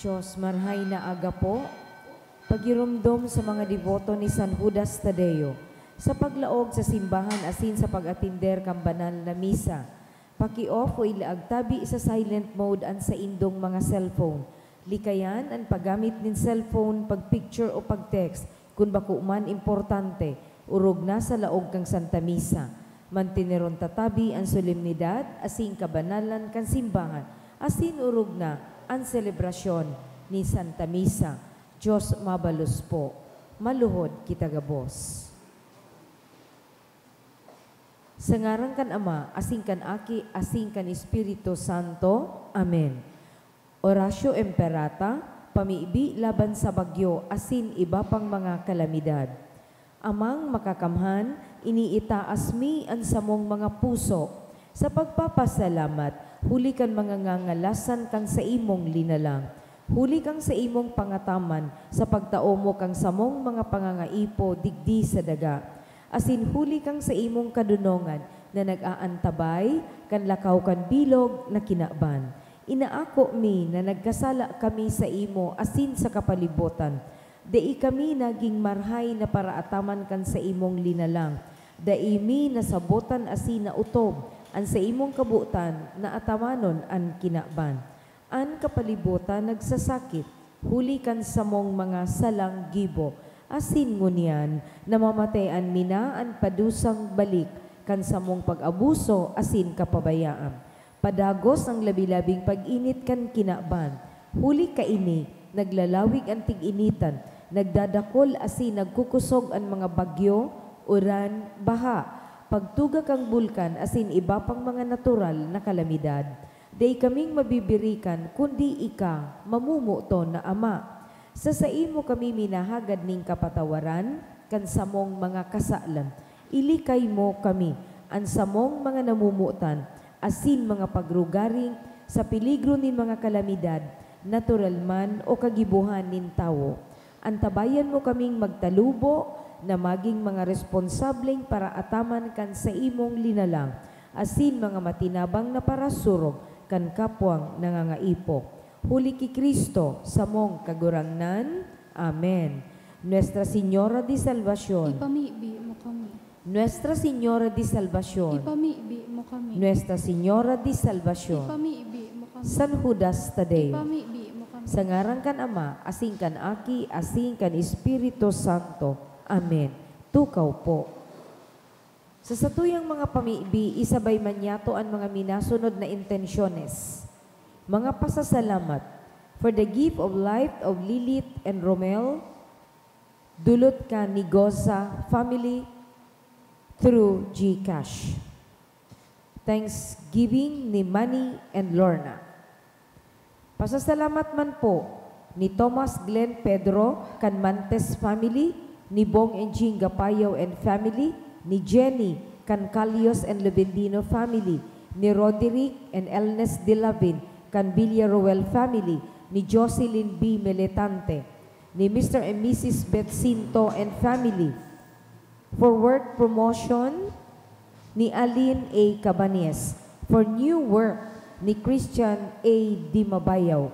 Diyos, marhay na aga po, pagirumdom sa mga deboto ni San Judas Tadeo, sa paglaog sa simbahan asin sa pag-atinder kang banal na misa. Paki-off o ilaagtabi sa silent mode an sa indong mga cellphone. Likayan ang paggamit ng cellphone, pag-picture o pag-text, kung bako man importante, urog na sa laog kang Santa Misa. Mantineron tatabi ang solemnidad, asin kabanalan kang simbahan, asin urog na ang selebrasyon ni Santa Misa. Diyos mabalos po, maluhod kita gabos. Sa ngaran kan Ama, asing kan Aki, asing kan Espiritu Santo. Amen. Orasyo Emperata, pamiibi laban sa bagyo, asin iba pang mga kalamidad. Amang makakamhan, iniitaas mi ang samong mga puso. Sa pagpapasalamat, huli kan mga ngangalasan kang sa imong linalang. Huli kang sa imong pangataman, sa pagtao mo kang samong mga pangangaipo digdi sa daga. Asin huli kang sa imong kadunongan na nag-aantabay, kan lakaw kan bilog na kinaban. Inaako mi na nagkasala kami sa imo asin sa kapalibutan. Dai kami naging marhay na paraataman kan sa imong linalang. Dai mi nasabotan asin na utob, an sa imong kabutan na atamanon an kinaban. An kapalibutan nagsasakit, huli kan samong mga salang gibo. Asin ngunyan, namamatayan mina an padusang balik, kan samong pag-abuso asin kapabayaan. Padagos ang labi-labing pag-init kan kinaban. Huli kaini, naglalawig ang tig-initan, nagdadakol asin nagkukusog ang mga bagyo, uran, baha, pagtuga kang bulkan asin iba pang mga natural na kalamidad. Day kaming mabibirikan kundi ika mamumuto na Ama. Sa imo kami minahagad ning kapatawaran kan samong mga kasalan. Ilikay mo kami ang samong mga namumutan asin mga pagrugaring sa peligro nin mga kalamidad, natural man o kagibuhan nin tawo. Antabayan mo kaming magtalubo na maging mga responsableng para ataman kan sa imong linalang, asin mga matinabang na parasurog kan kapwang nangangaipo. Huli ki Kristo sa mong kagurangnan. Amen. Nuestra Señora de Salvación, ipamibi mo kami. Nuestra Señora de Salvación, Ipamibi mo kami. Nuestra Señora de Salvación, Ipamibi mo kami. San Judas Tadeo, Ipamibi mo kami. sa ngaran kan Ama, asing kan Aki, asing kan Espiritu Santo. Amen. Tukaw po. Sa satuyang mga pamiibi, isabay manyato ang mga minasunod na intensyones. Mga pasasalamat for the gift of life of Lilith and Romel, dulot ka ni Goza family through GCash. Thanksgiving ni Manny and Lorna. Pasasalamat man po ni Thomas Glenn Pedro Canmantes family, ni Bong and Jing Gapayaw and family, ni Jenny Cancalios and Lubendino family, ni Roderick and Elnes de Lavin kan Villaruel family, ni Jocelyn B. Militante, ni Mr. and Mrs. Betsinto and family. For work promotion, ni Aline A. Cabanes. For new work, ni Christian A. Dimabayaw.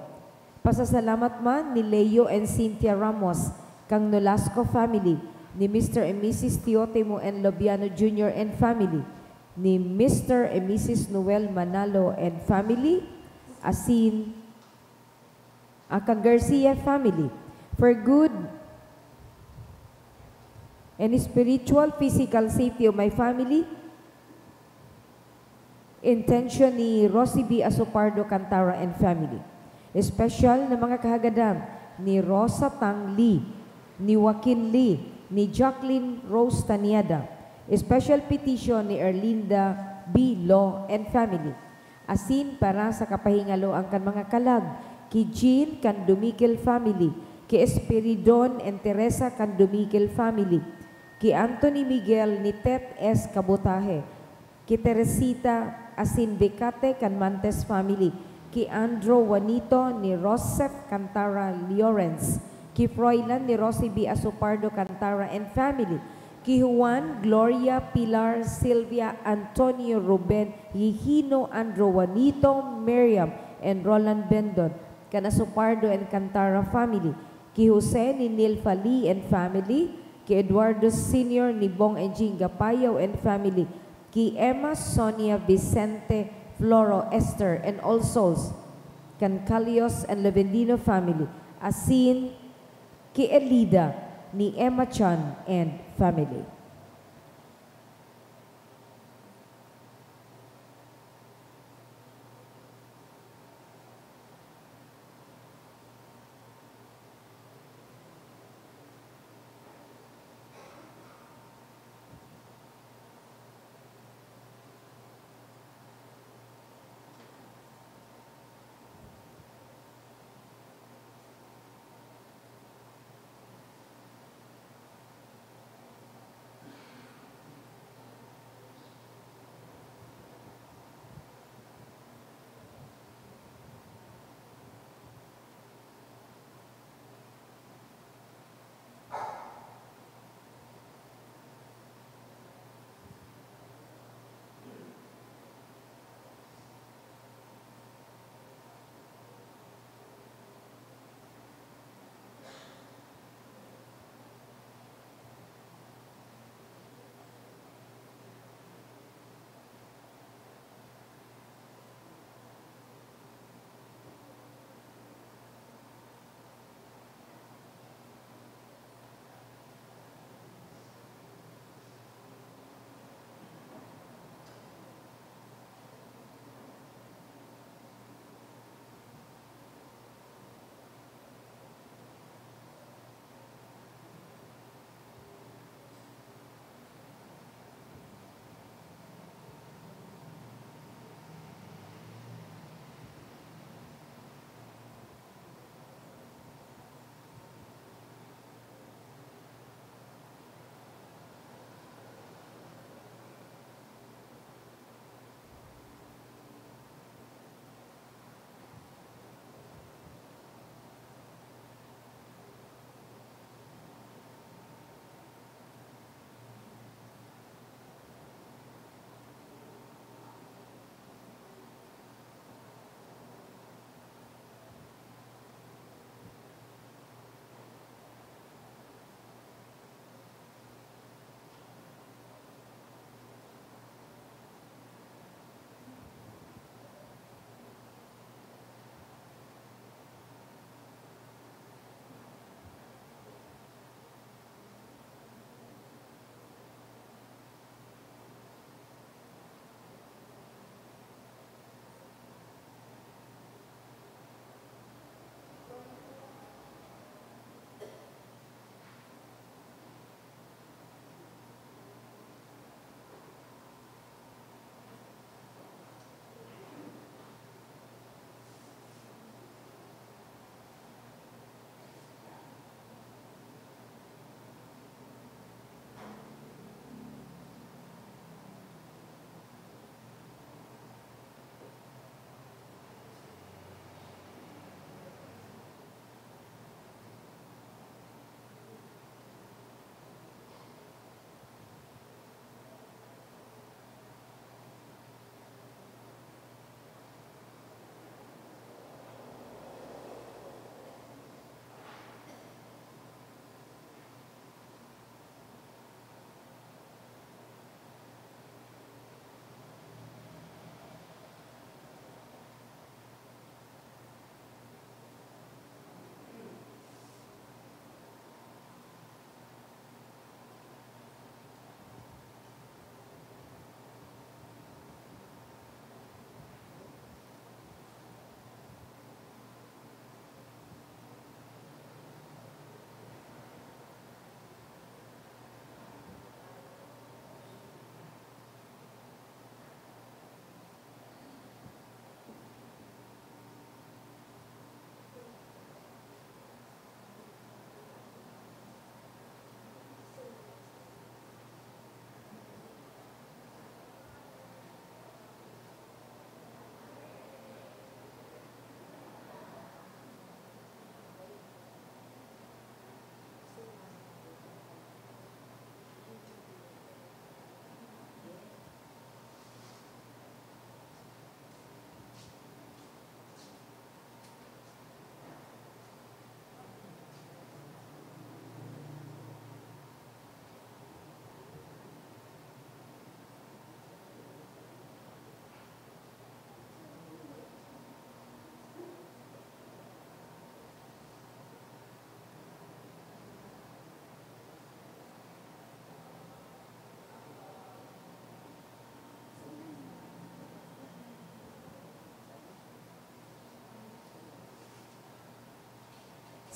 Pasasalamat man ni Leo and Cynthia Ramos, kang Nolasco family, ni Mr. and Mrs. Teotimo and Lobiano Jr. and family, ni Mr. and Mrs. Noel Manalo and family, asin kang Garcia family. For good and spiritual physical safety of my family, intention ni Rosie B. Asopardo Cantara and family. Special na mga kahagadam ni Rosa Tang Lee, ni Joaquin Lee, ni Jacqueline Rose Taniada. Special petition ni Erlinda B. Law and family. Asin para sa kapahingalo ang kan mga kalag, ki Jean Candumiquel family, ki Esperidon and Teresa Candumiquel family, ki Anthony Miguel ni Tet S. Kabotahe, ki Teresita asin Becate Canmantes family, ki Andrew Juanito ni Rosef Cantara Llorens, ki Froilan ni Rosie B. Asopardo Cantara and family, ki Juan, Gloria, Pilar, Silvia, Antonio, Ruben, Hihino, Andrew Juanito, Miriam, and Roland Bendon, kan Asupardo and Cantara family, ki Jose ni Nilfa Lee and family, ki Eduardo Sr. ni Bong and Jean Gapayaw and family, ki Emma Sonia Vicente Floro Esther and all souls, kan Calios and Levendino family, asin ki Elida ni Emma Chan and family.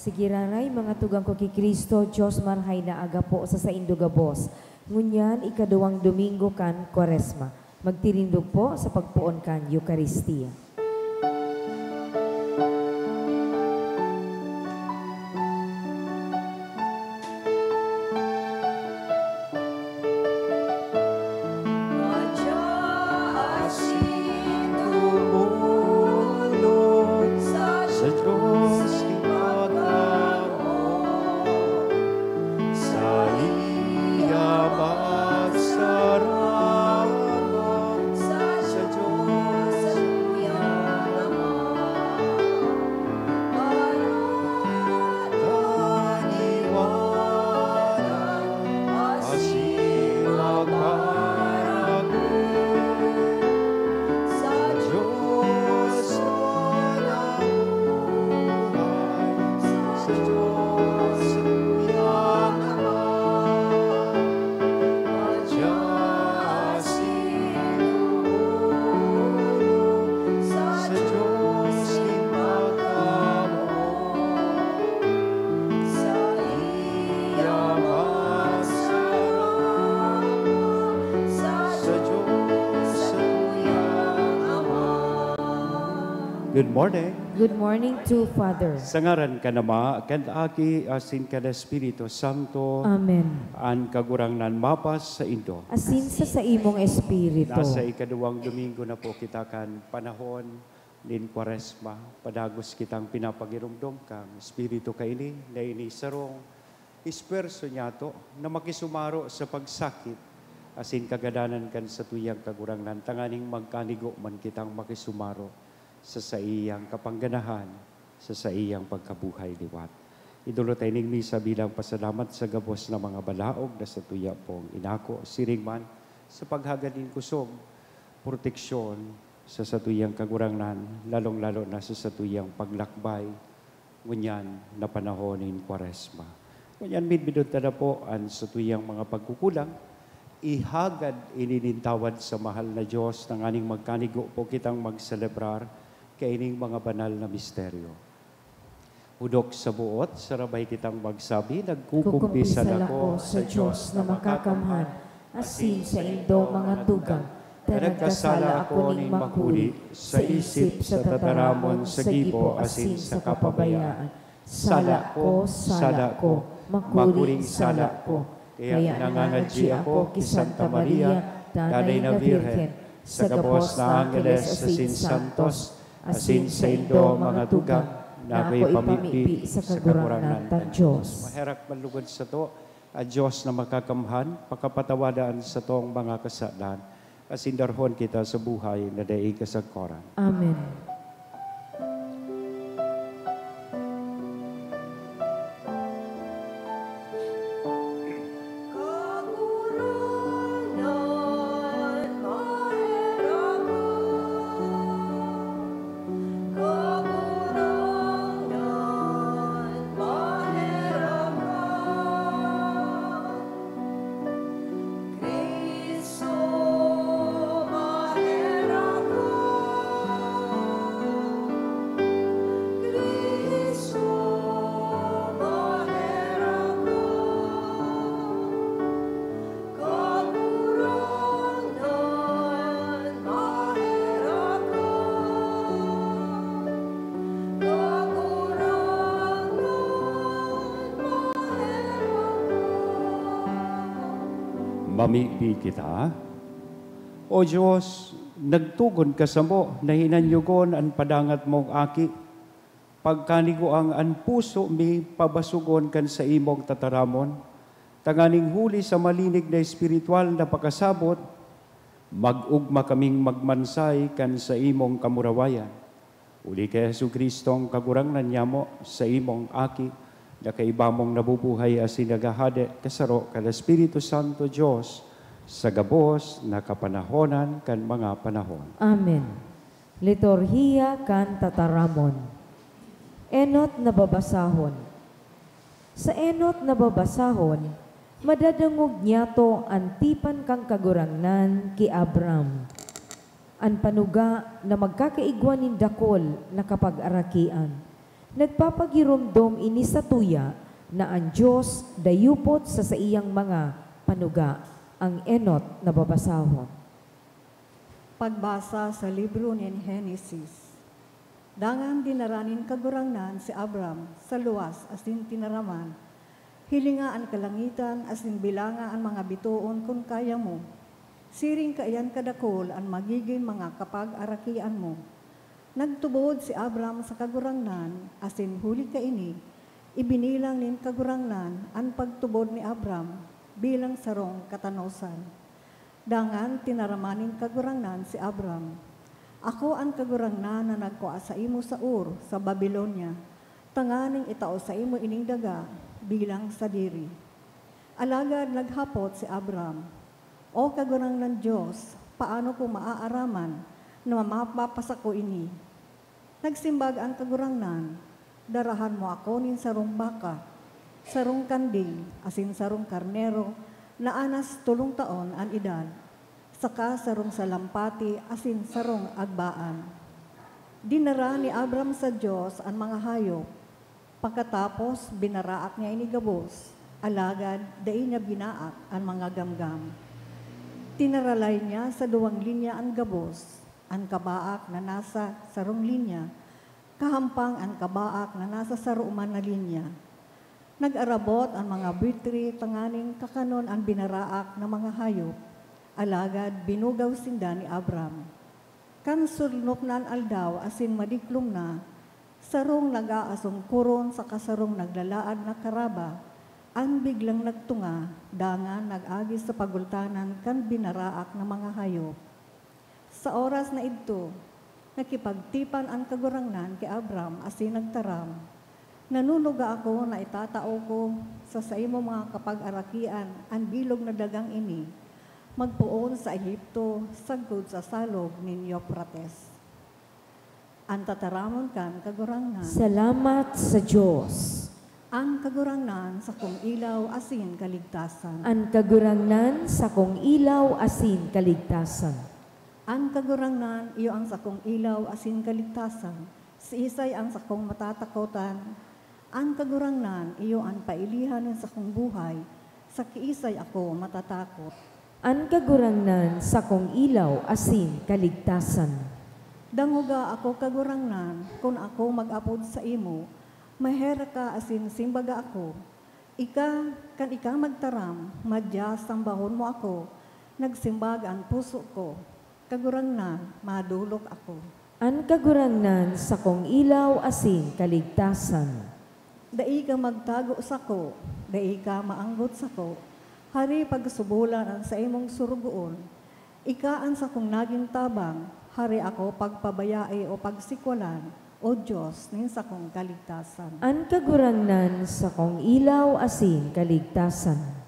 Sige raray mga tugang ko kay Kristo, Diyos marhay na aga po sa Indogabos. Ngunyan, ikaduwang Domingo kan Kwaresma. Magtirindog po sa pagpuon kan Eucharistia. Good morning. Good morning to Father. Sa ngaran ka nama, kan aki asin ka na Espiritu Santo, Amen. an kagurangnan mapas sa Indo. Asin sa imong espiritu. Nasa ikaduwang Domingo na po kita kan panahon din Kwaresma, padagos kitang pinapagirumdom kang Espiritu kaini na inisarong isperso niyato na makisumaro sa pagsakit asin kagadanan kan sa tuyang kagurangnan tanganing magkanigo man kitang makisumaro sa iyang kapangganahan, sa iyang pagkabuhay liwat. Idulot ay ning misa bilang pasalamat sa gabos na mga balaog na sa tuya pong inako, siringman, sa paghagaling kusog, proteksyon sa tuyang kagurangnan, lalong-lalo na sa tuyang paglakbay, ngunyan na panahonin Kwaresma. Ngunyan midbidot na po ang sa tuyang mga pagkukulang, ihagad ininintawad sa mahal na Diyos ng aning magkanigo po kitang magselebrar kaining mga banal na misteryo. Udok sa buot, sarabay kitang magsabi, nagkukumpisal ako sa Diyos na makakamhan, asin sa Indo mga tugang, nagkasala ako ning makuli, sa isip, sa tataramon, sa gibo, asin sa kapabayaan. Sala ko, makuring sala ko. Kaya nangangadji ako ki Santa Maria, Tanay na Birhen, sa gabos na Angeles, asin Santos, asin sa Indo mga tugang, na ako'y pamipi sa kagurangan ng Diyos. Maherak malugod sa to, a Diyos na makakamhan, pakapatawadaan sa tong mga kasalan, asin darhon kita sa buhay na daig kasagkoran. Amen. Mamipi kita. O Diyos, nagtugon ka sa mo, na hinanyugon ang padangat mong aki. Pagkanigo ang puso mi pabasugon kan sa imong tataramon. Tanganing huli sa malinig na espiritual na pakasabot, mag-ugma kaming magmansay kan sa imong kamurawayan. Uli kay Jesu Kristong kagurangnan niya mo sa imong aki, na kaibamong nabubuhay asin nagahade kasaro kan Espiritu Santo Diyos sa gabos na kapanahonan kan mga panahon. Amen. Liturhiya kan tataramon. Enot na babasahon. Sa enot na babasahon, madadangog niya to antipan kang kagurangnan ki Abram. An panuga na magkakaigwan dakol na kapag-arakian. Nagpapagirumdom ini sa tuya na ang Diyos dayupot sa iyang mga panuga. Ang enot na babasahon. Pagbasa sa libro ni Genesis. Dangan dinaranin kagurangnan si Abram sa luwas asin tinaraman. Hilinga ang kalangitan asin bilanga ang mga bituon kung kaya mo. Siring kaayan kadakol ang magiging mga kapag-arakian mo. Nagtubod si Abram sa kagurangnan asin huli kaini. Ibinilang nin kagurangnan ang pagtubod ni Abram bilang sarong katanosan. Dangan tinaramanin kagurangnan si Abram. Ako ang kagurangnan na nagkuha sa imo sa Ur, sa Babylonia. Tanganing itao sa imo ining daga bilang sadiri. Alagad naghapot si Abram. O kagurangnan Diyos, paano ko maaaraman na mapapasa ko ini? Nagsimbag ang kagurangnan, darahan mo ako nin sarong baka, sarong kanding, asin sarong karnero, na anas 3 taon ang edad, saka sarong salampati, asin sarong agbaan. Dinara ni Abram sa Diyos ang mga hayop, pagkatapos binaraak niya inigabos, alagad dai niya binaak ang mga gamgam. Tinaralay niya sa 2 linya ang gabos, ang kabaak na nasa sarong linya, kahampang ang kabaak na nasa saruman na linya. Nag-arabot ang mga bitri, tanganing kakanon ang binaraak ng mga hayop, alagad binugaw sinda ni Abram. Kan surnop na ang aldaw asin madiklom na, sarong nag-aasong kuron sa kasarong naglalaad na karaba, ang biglang nagtunga, dangan nag-agis sa pagultanan kan binaraak ng mga hayop. Sa oras na ito, nakipagtipan ang kagurangnan kay Abram asin nagtaram. Nanunuga ako na itatao ko sa imo mga kapag-arakian ang bilog na dagang ini, magpuon sa Ehipto, sagkod sa salog ni Euphrates. Ang tataramon kan kagurangnan. Salamat sa Diyos. Ang kagurangnan sa kong ilaw asin kaligtasan. Ang kagurangnan sa kong ilaw asin kaligtasan. Ang kagurangnan, iyo ang sakong ilaw asin kaligtasan. Si Isay ang sakong matatakotan. Ang kagurangnan, iyo ang pailihan ng sakong buhay. Sa kiisay ako matatakot. Ang kagurangnan sa kong ilaw asin kaligtasan. Danguga ako kagurangnan, kung ako mag-apod sa imo, mahera ka asin simbaga ako. Kan ika magtaram, madya sambahon mo ako, nagsimbag ang puso ko. Kagurangnan, madulok ako. Ang kagurangnan sa kong ilaw asin kaligtasan. Dai ka magtago sa ko, dai ka maanggot sa ko, hari pagsubulan ang sa imong surugoon. Ika ang sa kong naging tabang, hari ako pagpabayai o pagsikwalan, o Diyos, nin sa kong kaligtasan. Ang kagurangnan sa kong ilaw asin kaligtasan.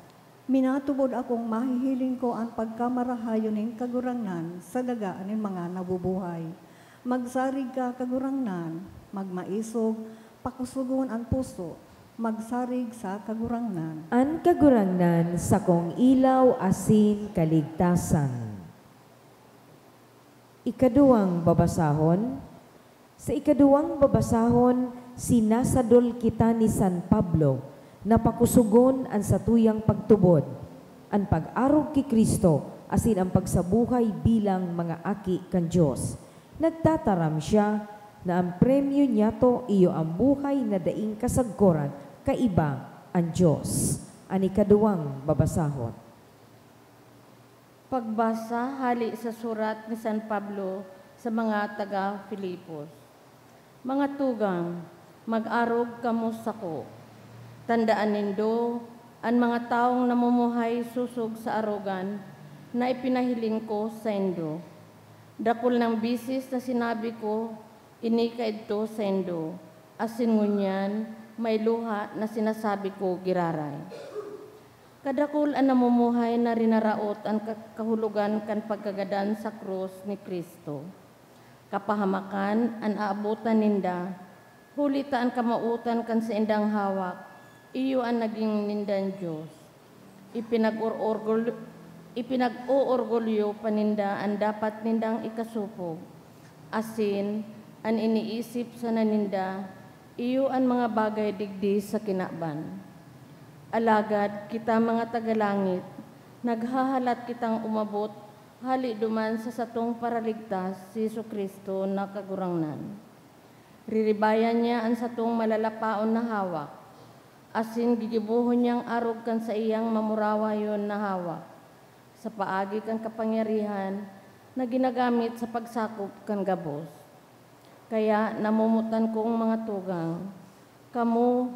Minatubod akong mahihiling ko ang pagkamarahayo ning kagurangnan sa daga ning mga nabubuhay. Magsarig ka kagurangnan, magmaisog, pakusugon ang puso, magsarig sa kagurangnan. Ang kagurangnan sa kong ilaw asin kaligtasan. Ikaduwang babasahon. Sa ikaduwang babasahon, sinasadol kita ni San Pablo, napakusugon ang satuyang pagtubod, ang pag-arog ki Kristo, asin ang pagsabuhay bilang mga aki kan Diyos. Nagtataram siya na ang premyo niya to iyo ang buhay na daing kasagkoran, kaiba ang Diyos. Ang ikaduwang babasahon. Pagbasa hali sa surat ni San Pablo sa mga taga-Filipos. Mga tugang, mag-arog kamo sako. Tandaan nindo, ang mga taong namumuhay susog sa arugan na ipinahiling ko sa indo. Dakol ng bisis na sinabi ko, inikaidto sa indo. Asin ngunyan, may luha na sinasabi ko giraray. Kadakol ang namumuhay na rinaraot ang kahulugan kan pagkagadan sa krus ni Kristo. Kapahamakan ang aabutan ninda, hulitaan kamautan kan sa indang hawak, iyo ang naging nindan Diyos. Ipinag-uorgulyo paninda ang dapat nindang ikasupog. Asin, ang iniisip sa naninda, iyo ang mga bagay digdi sa kinaban. Alagad kita mga tagalangit, naghahalat kitang umabot, hali duman sa satong paraligtas si Jesucristo na kagurangnan. Riribayan niya ang satong malalapaon na hawak, asin gigibuhon niyang arog kan sa iyang mamurawayon na hawak, sa paagi kan kapangyarihan na ginagamit sa pagsakop kan gabos. Kaya namumutan kong mga tugang, kamo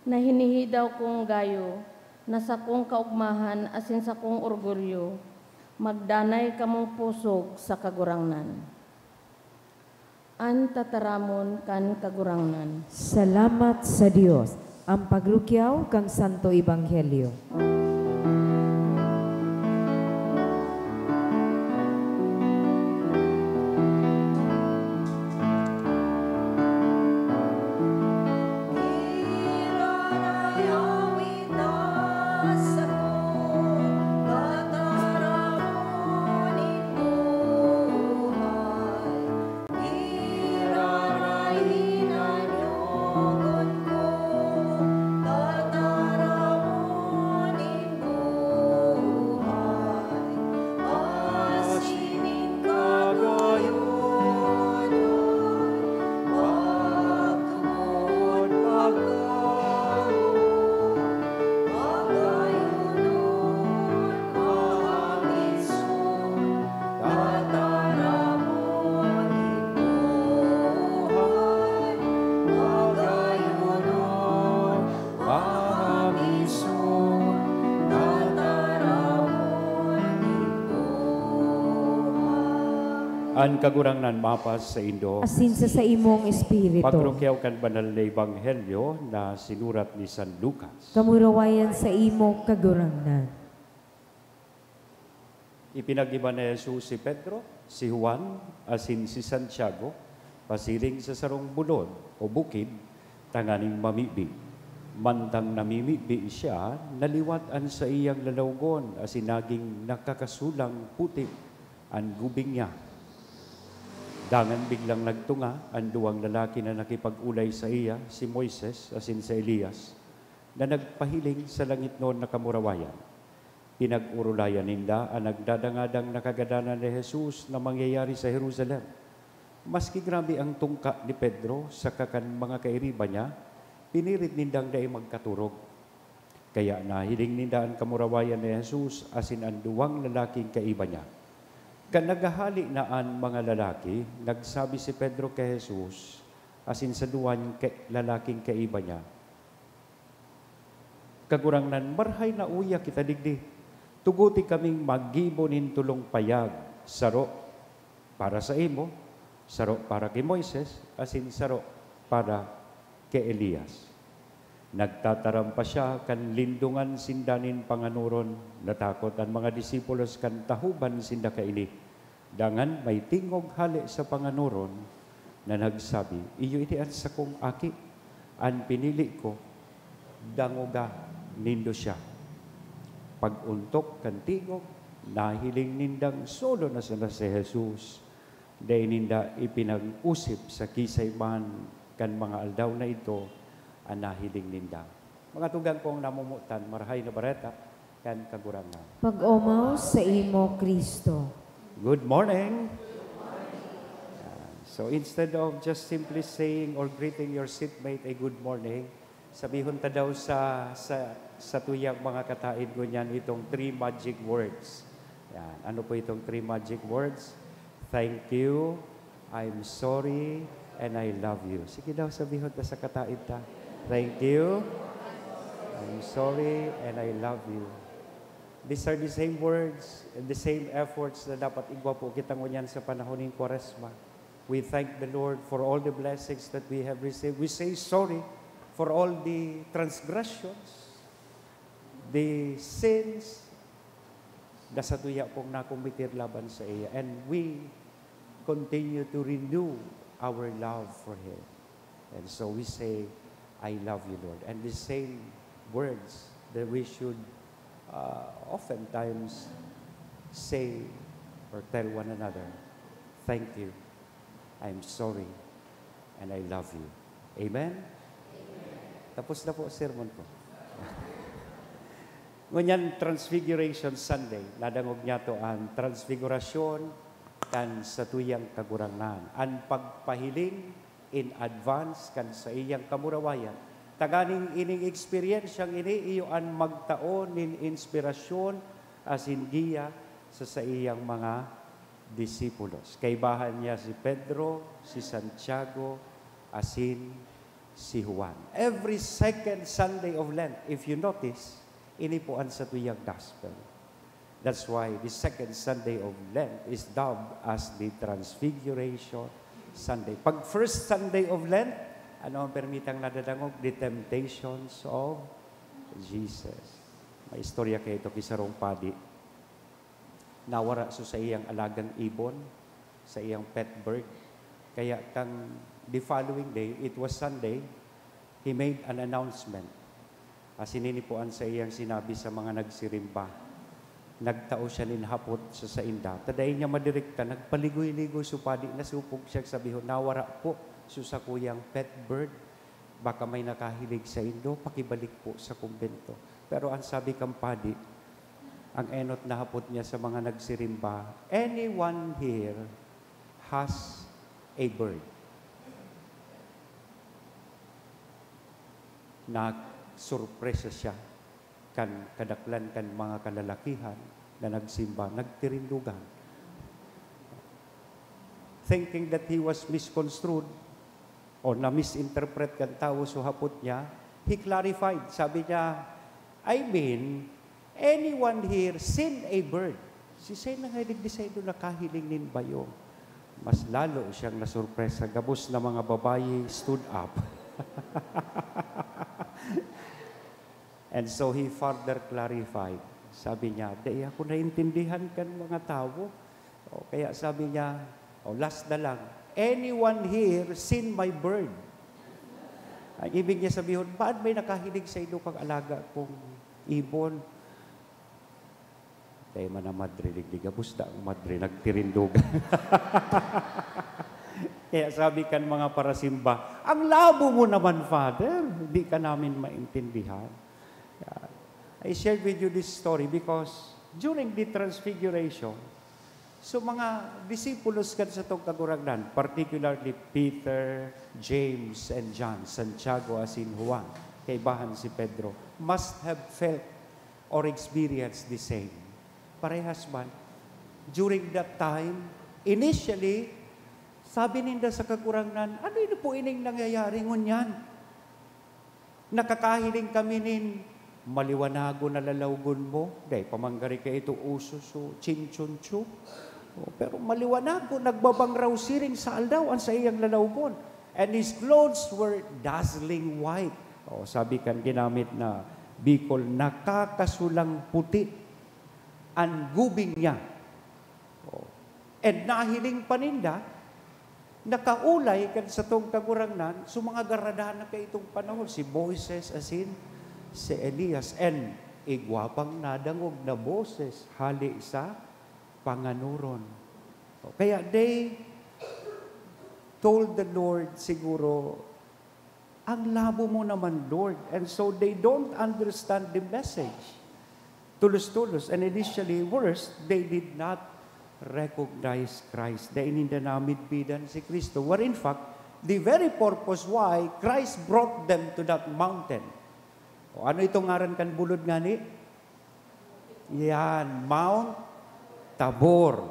na hinihidaw kong gayo, na sa kong kaugmahan asin sa kong orgulyo, magdanay kamong pusog sa kagurangnan. An tataramon kan kagurangnan. Salamat sa Dios. Ang pagrukyaw kang Santo Ebanghelyo. An kagurangnan mapas sa Indo, Asin sa imong espiritu. pagrukyaw kan banal na Ebanghelyo na sinurat ni San Lucas. Kamurawayan sa imong kagurangnan. Ipinag-iba na Jesus si Pedro, si Juan, asin si Santiago, pasiling sa sarong bulod o bukid, tanganing mamibi. Mantang namimibi siya, naliwatan sa iyang lalawgon, asin naging nakakasulang puti ang gubing niya. Dangan biglang nagtunga ang duwang lalaki na nakipag-ulay sa iya, si Moises, asin sa Elias, na nagpahiling sa langit noon na kamurawayan. Pinag-urulayan ninda ang nagdadangadang nakagadanan ni Jesus na mangyayari sa Jerusalem. Maski grabe ang tungka ni Pedro sa kakan mga kairiba niya, pinirit nindang dahi magkaturog. Kaya nahiling ninda ang kamurawayan ni Jesus asin ang duwang lalaking kaiba niya. Kan naghahali na ang mga lalaki, nagsabi si Pedro kay Jesus, asin sa duwan lalaking kaiba niya, kagurangnan, marhay na uya kita digdi. Tuguti kaming magibonin tulong payag, saro para sa imo, saro para kay Moises, asin saro para kay Elias. Nagtataram pa siya kan lindungan sindanin panganuron, natakot ang mga disipulos kan tahuban sinda kaini. Dangan may tingog hali sa panganuron na nagsabi, iyo iti at sa kong aki, ang pinili ko, dangoga nindo siya. Pag-untok kan tingog, nahiling nindang solo na sana si Jesus. Dahil ninda ipinag-usip sa kisayman kan mga aldaw na ito, ang nahiling ninda. Mga tugang kong namumutan, marahay na bareta, kan kagurangan. Pag-umaw sa imo, Kristo. Good morning. So instead of just simply saying or greeting your seatmate a good morning, sabihon ta daw sa tuyang mga katain ko niyan itong 3 magic words. Yan. Ano po itong 3 magic words? Thank you, I'm sorry, and I love you. Sige daw, sabihon ta sa katain ta. Thank you, I'm sorry, and I love you. These are the same words and the same efforts na dapat igwa po kitang unyan sa panahon ng Kwaresma. We thank the Lord for all the blessings that we have received. We say sorry for all the transgressions, the sins na sa tuya pong nakumitir laban sa iya. And we continue to renew our love for Him. And so we say, I love you, Lord. And the same words that we should oftentimes say or tell one another, thank you, I'm sorry, and I love you. Amen? Tapos na po sermon ko. Ngunyan Transfiguration Sunday, nadangog niya to ang transfigurasyon kan sa tuyang kagurangnan. Ang pagpahiling in advance kan sa iyang kamurawayan. Taganing ining experience ini iyo ang magtaon nin inspirasyon as giya sa iyang mga disipulos. Kaibahan niya si Pedro, si Santiago, asin si Juan. Every second Sunday of Lent, if you notice, ini po ang sa tuyang gospel. That's why the second Sunday of Lent is dubbed as the Transfiguration Sunday. Pag first Sunday of Lent, ano ang permitang nadadangog? The temptations of Jesus. May istorya kayo ito kisarong padi. Nawara sa iyang alagang ibon, sa iyang pet bird. Kaya the following day, it was Sunday, he made an announcement. Sininipuan sa iyang sinabi sa mga nagsirimba. Nagtao siya ninhapot sa inda. Taday niya madirikta, nagpaligoy-ligoy supadi na supog siya sabihon, nawara po sa kuyang pet bird. Baka may nakahilig sa indo, pakibalik po sa kumbento. Pero ang sabi kang padi, ang enot na hapot niya sa mga nagsirimba, anyone here has a bird. Sorpresa siya kan kadaklan kan mga kalalakihan na nagsimba, nagtirindugan. Thinking that he was misconstrued o na-misinterpret kan tao so hapot niya, he clarified. Sabi niya, I mean, anyone here seen a bird. Si say na ngayon nagdesaydo na kahiling nin bayo. Mas lalo siyang nasurpresa. Gabos na mga babae stood up. And so he further clarified. Sabi niya, di ako naintindihan kan mga tao. Kaya sabi niya, last na lang, anyone here seen my bird? Ang ibig niya sabihin, ba't may nakahilig sa ino kang alaga kong ibon? Tayo man na madre, ligligabos na ang madre, nagtirindugan. Kaya sabi kan mga parasimba, ang labo mo naman, Father, hindi ka namin maintindihan. I shared with you this story because during the Transfiguration, so mga disipulos kan sa itong kagurangnan, particularly Peter, James, and John, Santiago, asin Juan, kaibahan si Pedro, must have felt or experienced the same. Parehas man, during that time, initially, sabi ninda sa kagurangnan, ano yun po ining nangyayari ngunyan? Nakakahiling kami nin maliwanago na lalawgon mo. Dahil pamanggari ka ito ususo, chinchunchu. Pero maliwanago, nagbabang raw siring sa aldaw ang sa iyang lalawgon. And his clothes were dazzling white. Sabi kan ginamit na Bicol, nakakasulang puti ang gubing niya. And nahiling paninda, nakaulay kan sa tong kagurangnan, so mga garadahan na kay itong panahon, si Moises asin, si Elias, and igwapang nadangog na boses, hali sa panganuron. Kaya they told the Lord siguro, ang labo mo naman, Lord. And so they don't understand the message. Tulos-tulos. And initially, worse, they did not recognize Christ. Dahil hindi namin bidan si Kristo. Where in fact, the very purpose why Christ brought them to that mountain. Ano itong ngaran kan bulod nga ni? Yan, Mount Tabor.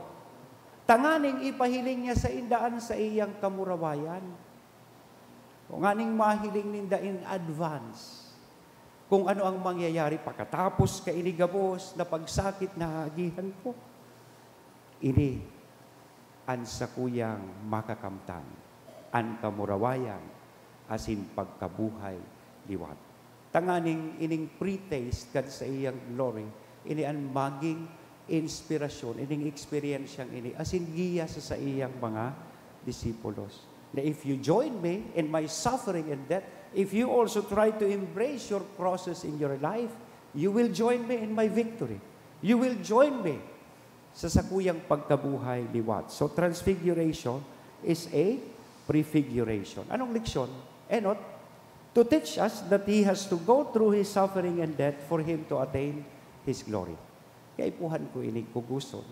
Tanganing ipahiling niya sa indaan sa iyang kamurawayan. O nganing mahiling ninda in advance. Kung ano ang mangyayari pagkatapos ka inigabos na pagsakit na agihan ko. Ini ang sakuyang makakamtan, ang kamurawayan, asin pagkabuhay liwat. Tanganing ining pre-taste kad sa iyang glory, ini ang maging inspirasyon, ining experience yang ini, asin giya sa iyang mga disipulos. Na if you join me in my suffering and death, if you also try to embrace your crosses in your life, you will join me in my victory. You will join me sa sakuyang pagkabuhay liwat. So transfiguration is a prefiguration. Anong leksyon? Enot, to teach us that He has to go through His suffering and death for Him to attain His glory. Kaya ipuhan ko inig kuguson.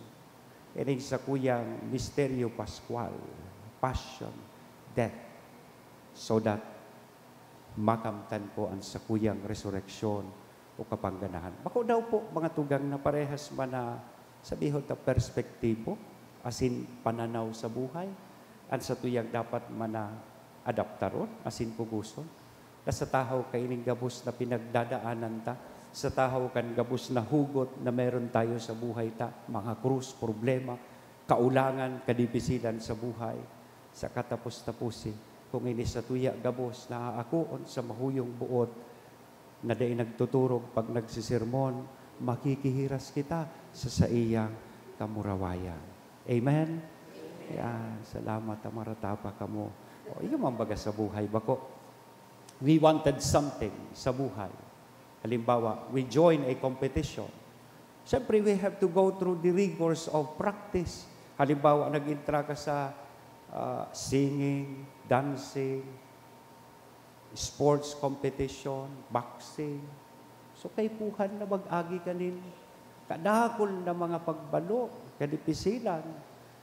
Inig sa kuyang Misteryo Pascual, Passion, Death, so that makamtan po ang sa kuyang resurreksyon o kapangganahan. Bako daw po mga tugang na parehas man na sabihon ta perspektibo, asin pananaw sa buhay, at sa tuyang dapat man na adaptaron, asin kuguson. Sa tahaw kaining gabos na pinagdadaanan ta, sa tahaw kan gabos na hugot na meron tayo sa buhay ta, mga krus, problema, kaulangan, kadibisilan sa buhay, sa katapos-tapusi, kung ini sa tuya gabos na aakuon sa mahuyong buot, na day nagtuturog pag nagsisirmon, makikihiras kita sa iyang kamurawayan. Amen? Yan, salamat, amaratapa ka mo. O, iyo mambaga sa buhay, bako. We wanted something sa buhay. Halimbawa, we join a competition. Siyempre, we have to go through the rigors of practice. Halimbawa, nag-intra ka sa singing, dancing, sports competition, boxing. So, kay puhan na mag-agi kanin, kadakol na mga pagbalo, kadipisilan,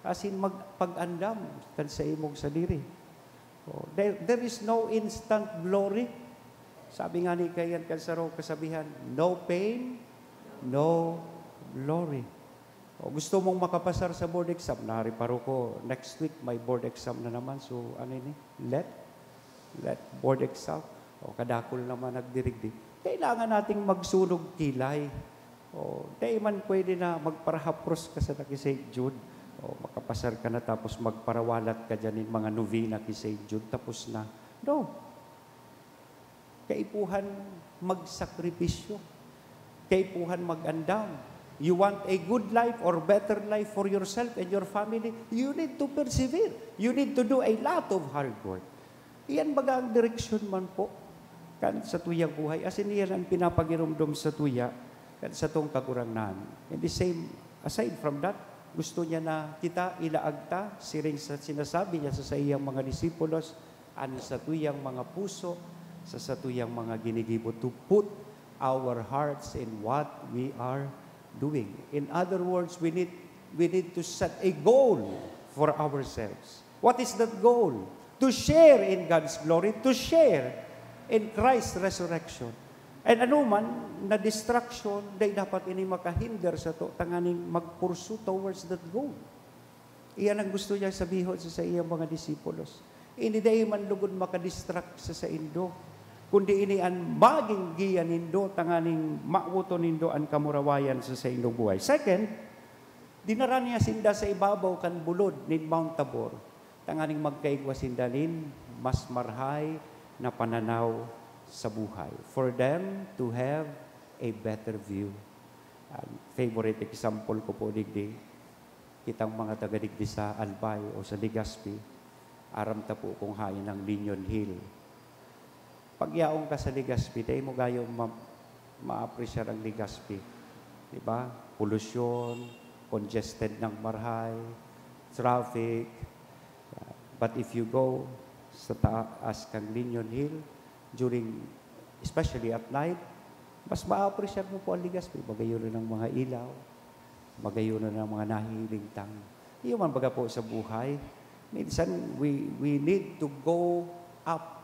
asin magpag-andam kan sa imong sadiri. Oh, there is no instant glory. Sabi nga ni Kayan Kansaro kasabihan, no pain, no glory. O gusto mong makapasar sa board exam, nariparo ko, next week may board exam na naman. So ano ini? Let board exam. O kadakol naman nagdirigdi. Kailangan nating magsunog kilay. O di man pwede na magparahapros ka sa taki St. Jude. O makapasar ka na tapos magparawalat ka dyan in mga novena ki St. Jude. Tapos na. No. Kaipuhan magsakripisyo. Kaipuhan magandam. You want a good life or better life for yourself and your family, you need to persevere. You need to do a lot of hard work. Iyan baga ang direksyon man po kan sa tuyang buhay. As in iyan ang pinapagirumdum sa tuya kan sa tong kakurangnan. And the same, aside from that, gusto niya na kita ilaagta, siring sa sinasabi niya sa iyang mga disipulos, ano sa tuyang mga puso, sa tuyang mga ginigibo, to put our hearts in what we are doing. In other words, we need to set a goal for ourselves. What is that goal? To share in God's glory, to share in Christ's resurrection. And ano man, na distraction, day dapat ini makahinder sa to, tanganing magpursue towards that goal. Iyan ang gusto niya sabihin sa iyang mga disipulos. Ini day man lugod makadistract sa indo, kundi ini ang maging giya nindo, tanganing mauto nindo ang kamurawayan sa inyong buhay. Second, dinara niya sinda sa ibabaw kan bulod ni Mount Tabor, tanganing magkaigwa sindanin, mas marhay na pananaw sa buhay. For them to have a better view. Favorite example ko po digdi, kitang mga taga-digdi sa Albay o sa Legazpi, aram ta po kung hain ng Linion Hill. Pagyaong ka sa Legazpi, tayo mo gayong ma-appreciate ang Legazpi. Diba? Pollution, congested ng marhay, traffic. But if you go sa taas kang Linion Hill, especially at night, mas ma-appreciate mo po ang Legazpi. Magayon ng mga ilaw, magayon ng mga nahiling tang. Iyon man baga po sa buhay. Minsan, we need to go up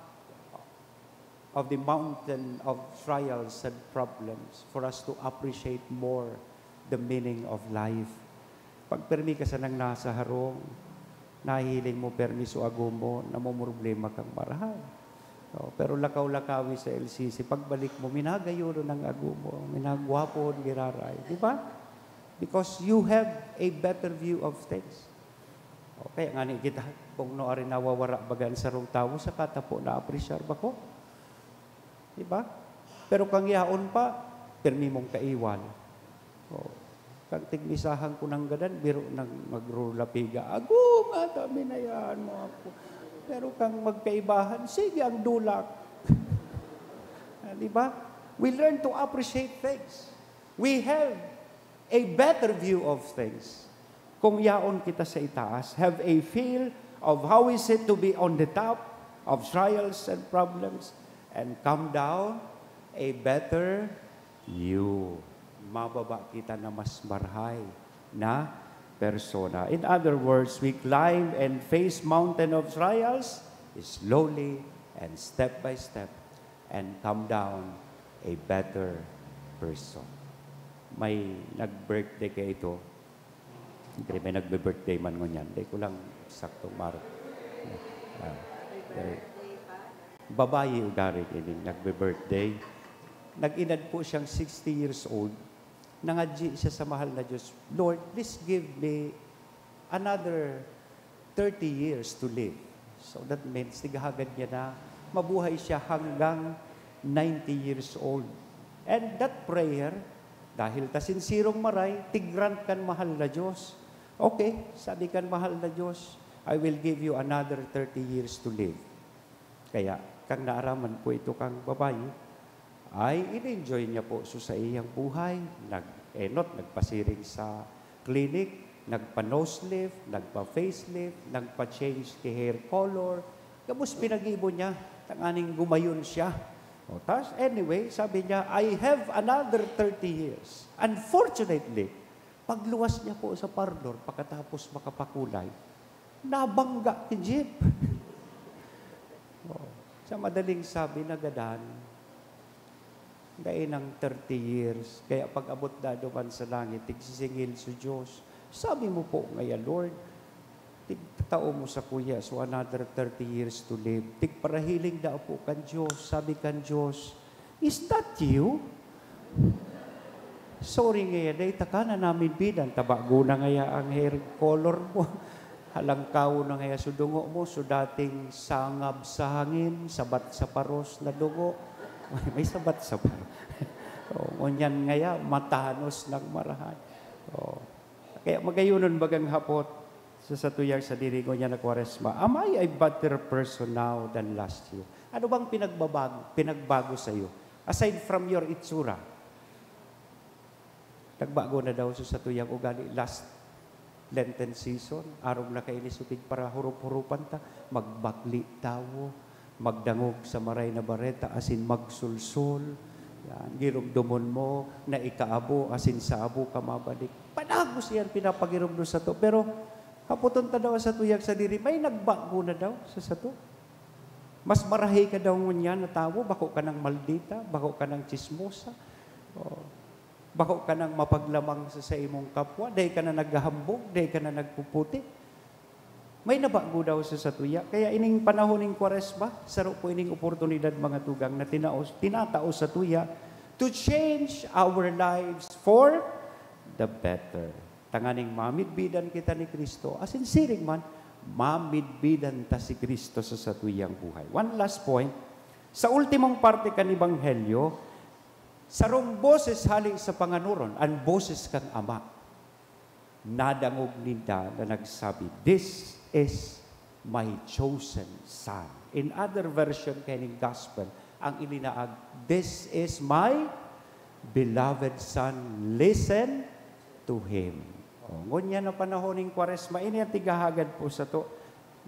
of the mountain of trials and problems for us to appreciate more the meaning of life. Pag permi ka sa nang nasa harong, nahihiling mo permiso agom mo, namumroblema kang marahay. No, pero lakaw-lakawi sa LCC, pagbalik mo, minagayon ng agom mo, minagwapo, giraray. Di ba? Because you have a better view of things. Okay, nga ni kita, kung no rin nawawara bagan sa rong tao, sa katapo na appreciate ba ko? Diba? Pero kang yaon pa, permi mong kaiwan. O, kang tignisahan ko ng gadan, biro nang magrulapiga. Agum, atami na yan mo ako. Pero kang magkaibahan, sige ang dulak. Diba? We learn to appreciate things. We have a better view of things. Kung yaon kita sa itaas, have a feel of how is it to be on the top, of trials and problems and come down a better you. Mababa kita na mas marhay na persona. In other words, we climb and face mountain of trials slowly and step by step and come down a better person. May nag-birthday kayo ito. Hindi may nagbe-birthday man ngunyan. Hindi ko lang saktong maro. Babae ugari ini nagbe-birthday. Nag-inad po siyang 60 years old. Nangadji siya sa mahal na Diyos, Lord, please give me another 30 years to live. So that means, tigahagad niya na mabuhay siya hanggang 90 years old. And that prayer, dahil ta sinsirong maray, tigrant kan mahal na Diyos. Okay, sabi kan mahal na Diyos, I will give you another 30 years to live. Kaya, kang naaraman po ito kang babae, ay in-enjoy niya po sa iyang buhay. Nagpasiring sa clinic, nagpa-nose lift, nagpa-facelift, nagpa-change the hair color. Kapos pinag-ibo niya, tanganing gumayon siya. Tas, anyway, sabi niya, I have another 30 years. Unfortunately, pagluwas niya po sa parlor, pagkatapos makapakulay, nabangga ki jeep. Sa madaling sabi, nagadan, gaya ng 30 years. Kaya pag abot na duman sa langit, tigsisingil sa Diyos. Sabi mo po ngayon, Lord, tigtao mo sa kuya, so another 30 years to live. Tigparahiling na po kan Diyos. Sabi kan Diyos, is that you? Sorry ngayon, dahil taka na namin binan. Tabago na ngaya ang hair color mo. Halangkaw na ngaya sa dungo mo. So dating sangab sa hangin, sabat sa paros na dungo. May sabat-sabat. Ngunyan ngaya, matanos ng marahan. Kaya magayunon bagang hapot sa satuyang sa diri ko niya na Kwaresma. Am I a better person now than last year? Ano bang pinagbago sa iyo? Aside from your itsura. Nagbago na daw sa satuyang ugali last Lenten season. Araw na kayo nisupig para hurup-hurupan ta. Magbakli tawo. Magdangog sa maray na bareta, asin magsulsul. Yan, girumdumon mo, na ikaabo, asin sa abo ka mabalik. Panagos yan, pinapagirumdo sa to. Pero, haputon ta daw sa tuyag sa diri, may nagbago na daw sa sato. Mas marahi ka daw ngunyan na tawo, bako ka ng maldita, bako ka ng chismosa, bako ka ng mapaglamang sa imong kapwa, dahi ka na naghahambog, dahi ka na nagpuputi. May nabago daw sa satuya. Kaya ining panahon ng Kwaresma, saro po ining oportunidad mga tugang na tinatao sa tuya to change our lives for the better. Tanganing mamidbidan kita ni Kristo. As in siring man, mamidbidan ta si Kristo sa satuyang buhay. One last point. Sa ultimong parte kan Ebanghelyo, sarong boses hali sa panganuron, ang boses kang Ama. Nadangog ninda na nagsabi, this is my chosen son. In other version kaning gospel, ang ilinaag, this is my beloved son. Listen to him. Ngunya na panahon ng Kwaresma, ini ang tigahagad po sa to.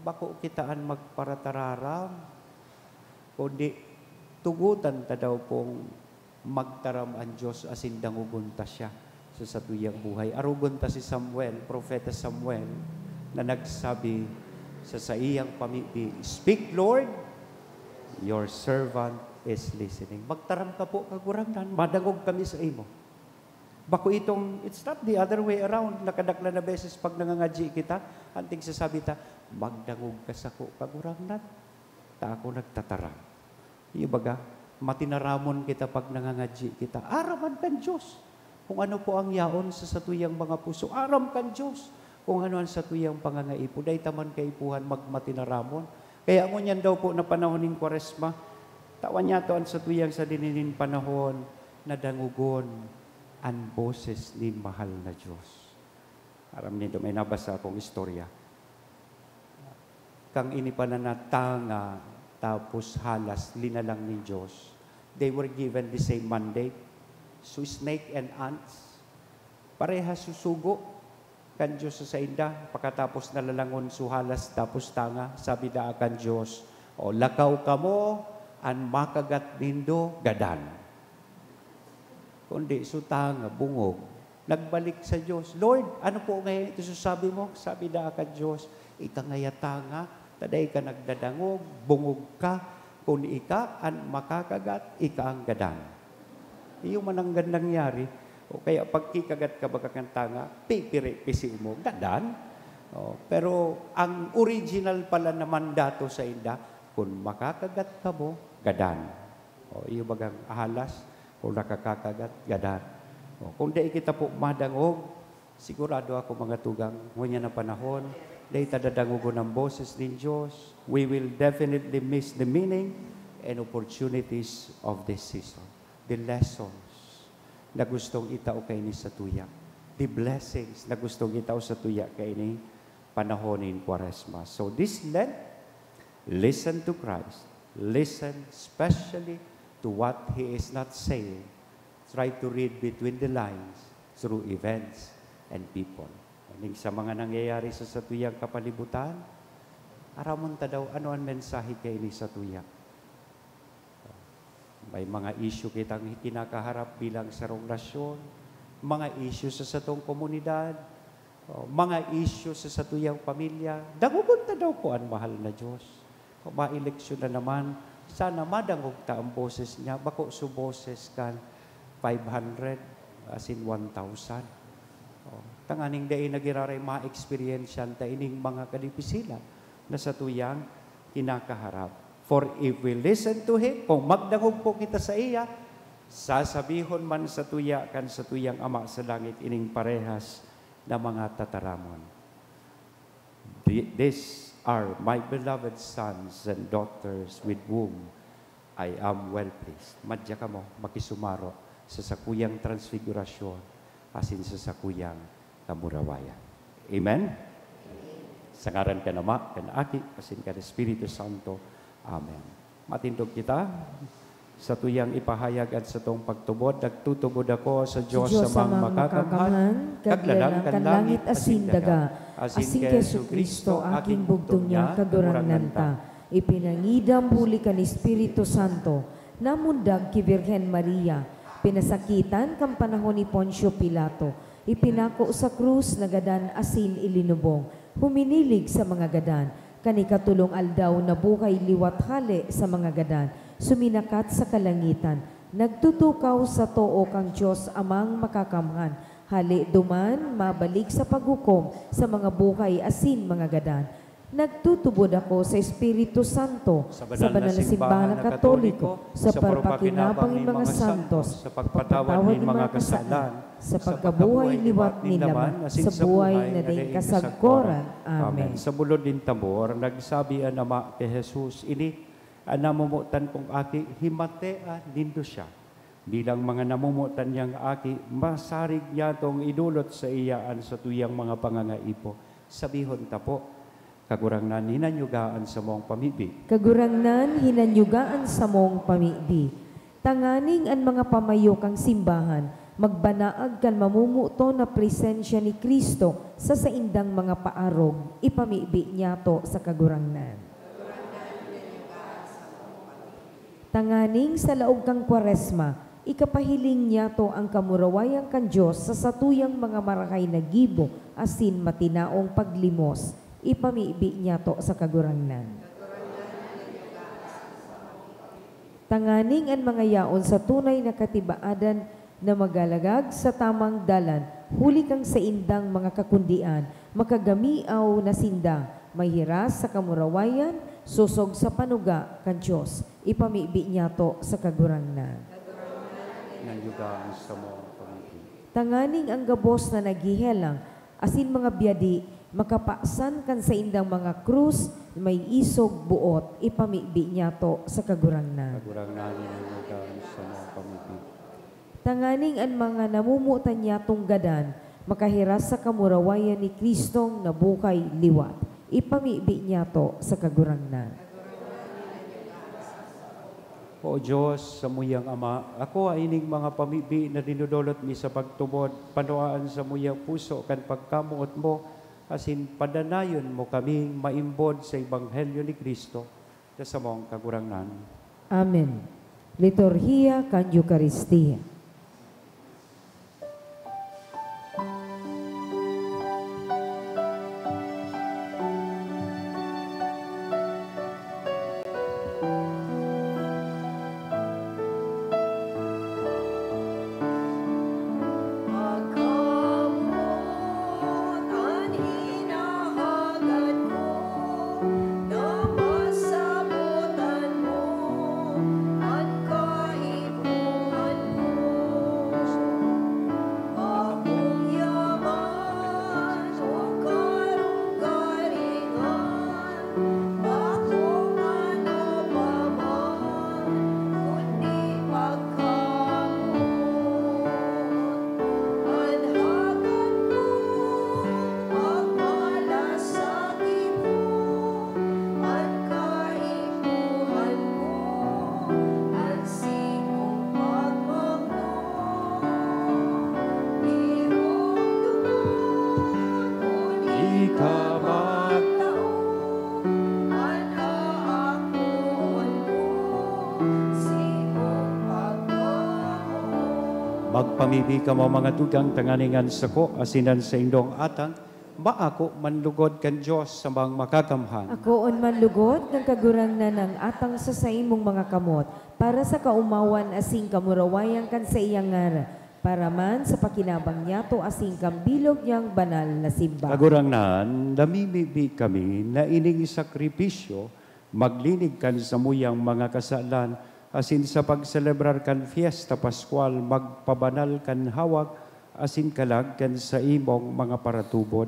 Bako kitaan magparatararam, kundi tugutan ta daw pong magtaram ang Diyos asin dangugon ta siya sa satuyang buhay. Arugon ta si Samuel, Propeta Samuel, na nagsabi sa iyang pamilya, speak Lord, your servant is listening. Magtaram ka po kagurangnan, madangog kami sa imo. Bako itong, it's not the other way around, nakadakla na beses pag nangangadji kita, anting sasabi ta, magdangog ka sa ko kagurangnan, ta ako nagtataram. Ibaga, matinaramon kita pag nangangadji kita, araman kan Diyos. Kung ano po ang yaon sa satuyang mga puso, aram kan Diyos. Kung ano ang satuyang pangangaipo, dahi taman kaipuhan magmatinaramon. Kaya mo niyan daw po na panahon ng Kwaresma, tawan niya to ang satuyang sa dininin panahon na dangugon ang boses ni mahal na Diyos. Aram nito, may nabasa akong istorya. Kang inipananatanga, tapos halas, linalang ni Diyos. They were given the same mandate. So snake and ants, parehas susugo kan Diyos sa inda, pagkatapos nalalangon suhalas tapos tanga, sabi da kan Diyos, O lakaw kamo, an makagat nindo gadan. Kundi sutang, bungog. Nagbalik sa Diyos. Lord, ano po ngayon ito sabi mo? Sabi na ka Diyos, ikangayatanga, taday ka nagdadangog, bungog ka, kung ika an makakagat, ika ang gadan. Iyo man ang nangyari. O kaya pagkikagat ka baka kang tanga, pipiri-pisi mo, gadan. O, pero ang original pala na mandato sa inda, kung makakagat ka mo, gadan. O, iyo bagang ahalas, kung nakakakagat, gadan. O, kung di kita po madangog, sigurado ako mga tugang, ngunya na panahon, di tadadangogo ng boses ng Diyos, we will definitely miss the meaning and opportunities of this season. The lessons na gustong itao kay ni sa tuya. The blessings na gustong itao sa tuya kay ni panahonin Kwaresma. So this Lent, listen to Christ. Listen especially to what He is not saying. Try to read between the lines through events and people. Aning sa mga nangyayari sa satuyang kapalibutan, aramon ta daw ano ang mensahe kay ni satuya. May mga issue kitang kinakaharap bilang sarong nasyon, mga issue sa satong komunidad, mga issue sa satuyang pamilya. Dangugon ta daw po ang mahal na Diyos. Kung ma-eleksyon na naman, sana madangog ta ang boses niya, bako su boses kan 500 as in 1,000. Tanganing day nagiraray ma-experience ta ining mga kadipisilan na satuyang kinakaharap. For if we listen to Him, kung magdangog po kita sa iya, sasabihon man sa tuya kan sa tuyang Ama sa langit ining parehas na mga tataramon. These are my beloved sons and daughters with whom I am well pleased. Madya ka mo, makisumaro sa sakuyang transfigurasyon asin sa sakuyang kamurawayan. Amen? Sa ngaran ka nama, kan Aki, asin ka Espiritu Santo. Amen. Matindog kita sa tuyang ipahayag at sa tong pagtubod, nagtutubod ako sa Diyos sa mga makakamhan, kaglalang kan langit asin daga, asin Kesu Kristo aking bugtong niya, kagurangnan ta, ipinangidam huli kan Espiritu Santo, namundag ki Birhen Maria, pinasakitan kang panahon ni Poncio Pilato, ipinako sa krus na gadan asin ilinubong, huminilig sa mga gadan, kanikatulong aldaw na buhay liwat hali sa mga gadan, suminakat sa kalangitan, nagtutukaw sa too kang Diyos amang makakamhan, hali duman, mabalik sa paghukom sa mga buhay asin mga gadan. Nagtutubod ako sa Espiritu Santo, sa banal na simbahan na Katoliko, sa pagpakinabang ng mga santos, sa pagpatawad ng mga kasalan, sa pagkabuhay liwat ni laman, sa buhay na day kasagkoran. Amen. Sa bulod din tambor, nagsabi ang Ama kay Jesus, ini namumutan kong aki, himatea nindo siya. Bilang mga namumutan niyang aki, masarig niya tong idulot sa iyaan sa tuyang mga pangangaipo. Sabihon ta po, kagurangnan hinanyugaan sa mong pamibi. Kagurangnan hinanyugaan sa mong pamibi. Tanganing ang mga pamayo kang simbahan, magbanaag kan mamumuto na presensya ni Kristo sa saindang mga paarog, ipamibi niya to sa kagurangnan. Tanganing sa laog kang Kwaresma, ikapahiling niya to ang kamurawayang kan Diyos sa satuyang mga marakay na gibo, asin matinaong paglimos, ipamibi niya to sa kagurangnan. Tanganing ang mga yaon sa tunay na katibaadan na magalagag sa tamang dalan, huli kang sa indang mga kakundian, makagamiaw na sinda, may hiras sa kamurawayan, susog sa panuga kan Diyos, ipamibi niya to sa kagurangnan. Nanyugaan sa mong pamibi. Tanganing ang gabos na naghihelang, asin mga biyadi, makapaksan kan sa indang mga krus, may isog buot, ipamibi niya to sa kagurangnan. Kagurangnan nanyugaan sa mong pamibi. Tanganing ang mga namumutan niya tong gadan, makahiras sa kamurawayan ni Kristong nabukay liwat, ipamibi niya to sa kagurangnan. O Diyos, sa muyang Ama, ako ay ining mga pamibi na dinudolot mi sa pagtubod, panuaan sa muyang puso kan pagkamuot mo, asin padanayon mo kaming maimbod sa Ebanghelyo ni Kristo. sa mong kagurangnan. Amen. Liturhiya kan Eucharistia. Magpamibi ka mo mga tugang tanganingan sa ko, asinan sa indong atang, maako manlugod kan Diyos sa mga makakamhan. Ako on manlugod ng kagurangnan ng atang sa imong mga kamot, para sa kaumawan asing kamurawayan kan sa iyang ngara, para man sa pakinabang niya to asing kambilog niyang banal na simba. Kagurangnan, namimibi kami na ining sakripisyo, maglinig kan sa muyang mga kasalan, asin sa pagselebrar kan fiesta Pascual, magpabanal kan hawag, asin kalag kan sa imong mga paratubod,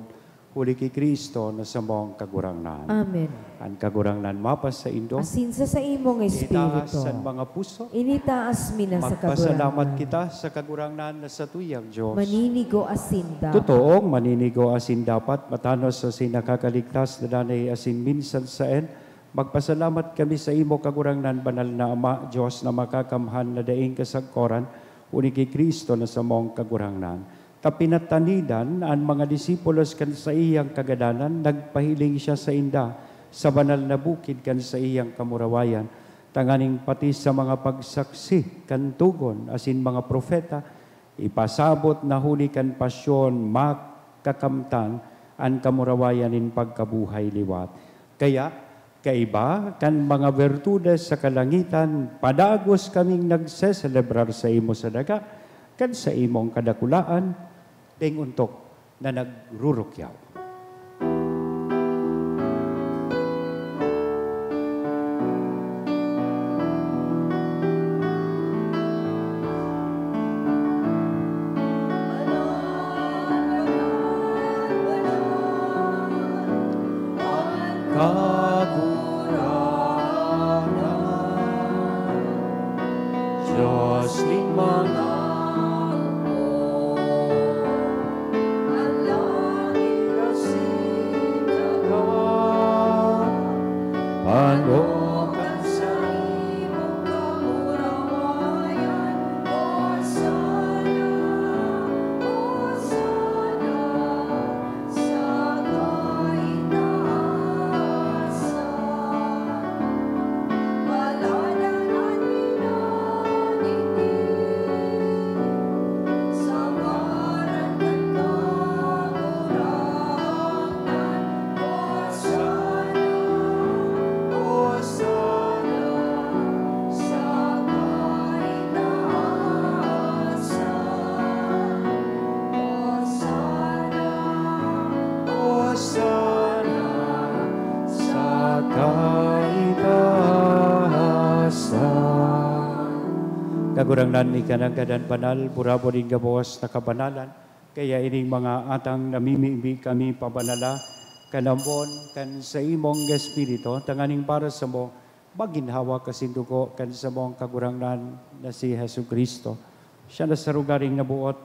huli kay Kristo na sa mong kagurangnan. Amen. Ang kagurangnan mapas sa indo, Asin sa imong itaas espiritu. sa mga puso, Initaas mi na sa magpasalamat kagurangnan. kita sa kagurangnan na sa tuyang Diyos. Maninigo asinda. Totoong maninigo asin dapat, matanos asin nakakaligtas na danay asin minsan saen, magpasalamat kami sa imo kagurangnan, banal na Ama, Diyos na makakamhan na daing kasagkoran, uni kay Kristo na sa mong kagurangnan. Tapinatanidan ang mga disipulos kan sa iyang kagadanan, nagpahiling siya sa inda, sa banal na bukid kan sa iyang kamurawayan, tanganing pati sa mga pagsaksi kan tugon, asin mga profeta, ipasabot na huli kan pasyon, makakamtan, ang kamurawayan in pagkabuhay liwat. Kaya, kaiba kan mga virtudes sa kalangitan, padagos kaming nagseselebrar sa imo sa daga, kan sa imong kadakulaan, ting untok na nagrurukyaw. Diyos ni mga panokan sa imong kamurawayan, Hosana, Hosana, sa kaitaasan. Malalanan minaniti, sa ngaran ng kagurangnan, Hosana, Hosana, sa kaitaasan. Hosana, Hosana, sa kaitaasan. Kagurangnan ikanagadan banal, burabo din gabos na kabanalan, kaya ining mga atang namimibi kami pabanala, kanambon kan sa imong espiritu, tanganing para sa mo, maginhawa kasindugo kan sa mong kagurangnan na si Hesu Kristo. Siya na sa rugaring nabuot,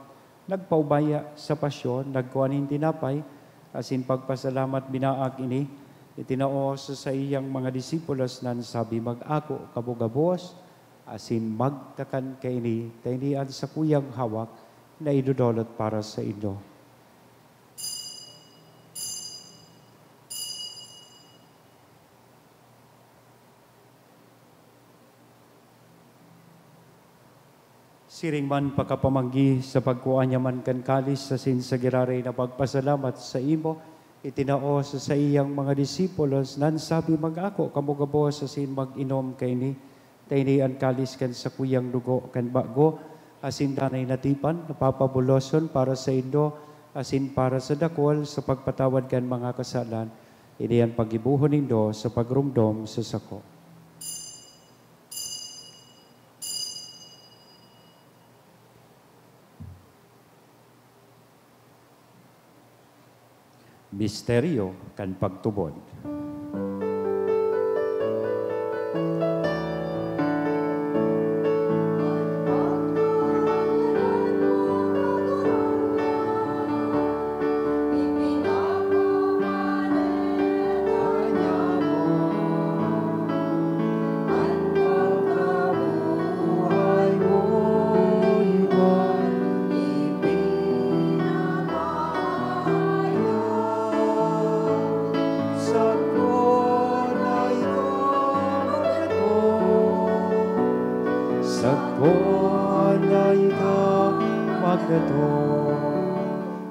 nagpaubaya sa pasyon, nagkuhanin tinapay, asin pagpasalamat binaak ini, itinao sa iyang mga disipulos nan sabi, mag-ako kabugabos, asin magtakan kaini, tainian sa kuyang hawak na idudolot para sa inyo. Siring man pakapamanggi sa pagkuan niya man kan kalis sa sinsagiraray na pagpasalamat sa imo, itinao sa iyang mga disipulos, nan sabi mag-ako, kamugabo sa sin mag-inom kay ni, tayni ang kalis kan sa kuyang dugo kan bago, asin danay natipan, napapabuloson para sa indo, asin para sa dakol, sa pagpatawad kan mga kasalan, ini ang pagibuhon nindo sa pagrumdom sa sako. Misteryo kan pagtubod.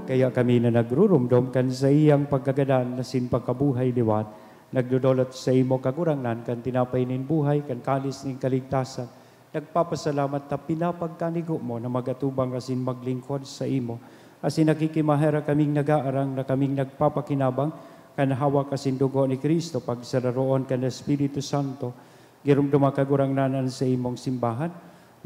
Kaya kami na nagrurumdom kan sa iyang pagkagadan na sin pagkabuhay liwat, nagdudolot sa imo kagurangnan kan tinapay nin buhay, kan kalis nin kaligtasan, nagpapasalamat na pinapagkanigo mo na magatubang asin maglingkod sa imo, asin nakikimahera kaming nagaarang na kaming nagpapakinabang, kan hawak asin dugo ni Kristo, pagsararoon kan Espiritu Santo, girumduma kagurangnanan sa imong simbahan,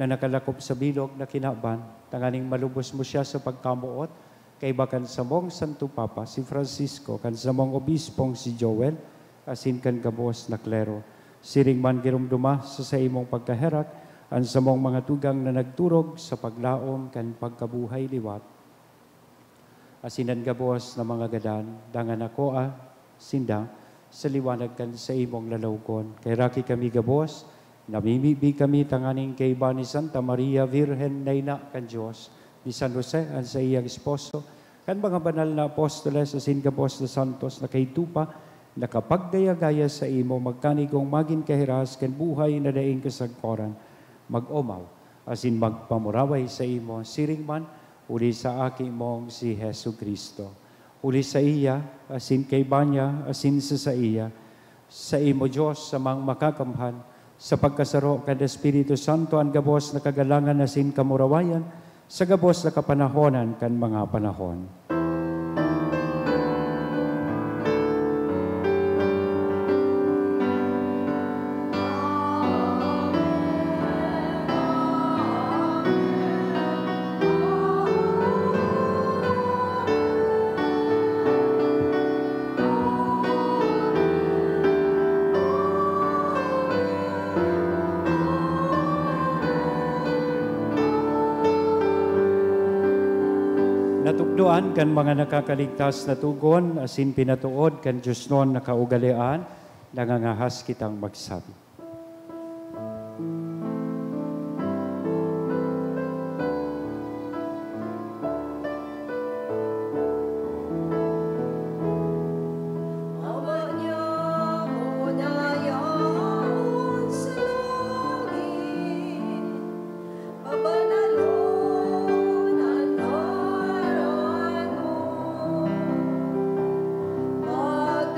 na nakalakop sa bilog na kinaban, tanganing malubos mo siya sa pagkamuot, kay bakan sa mong Santo Papa, si Francisco, kan sa mong obispong si Joel, asin kan gabos na klero. Siring man girumduma sa imong pagkaherak, ang sa mong mga tugang na nagturog sa paglaom kan pagkabuhay liwat. Asinan gabos na mga gadan, dangan ako sinda, sa liwanag kan sa imong lalawgon. Kay raki kami gabos, namimibi kami tanganing kay iba ni Santa Maria Virgen na ina kan Diyos, ni San Jose ang sa iyang esposo, kan mga banal na apostoles sa singapos na santos na kay tupa, nakapagdaya-gaya sa imo, magkanigong maging kahiras, kan buhay na daing kasagporan, mag-omaw, asin magpamuraway sa imo, siring man, uli sa aki mong si Hesu Kristo. Uli sa iya, asin kay banya, asin sa iya, sa imo Diyos, sa mang makakamhan, sa pagkasaro kan Espiritu Santo, ang gabos na kagalangan asin kamurawayan, sa gabos na kapanahonan kan mga panahon. Natukdoan kan mga nakakaligtas na tugon, asin pinatuod kan Diyos noon nakaugalian, nangangahas kitang magsabi.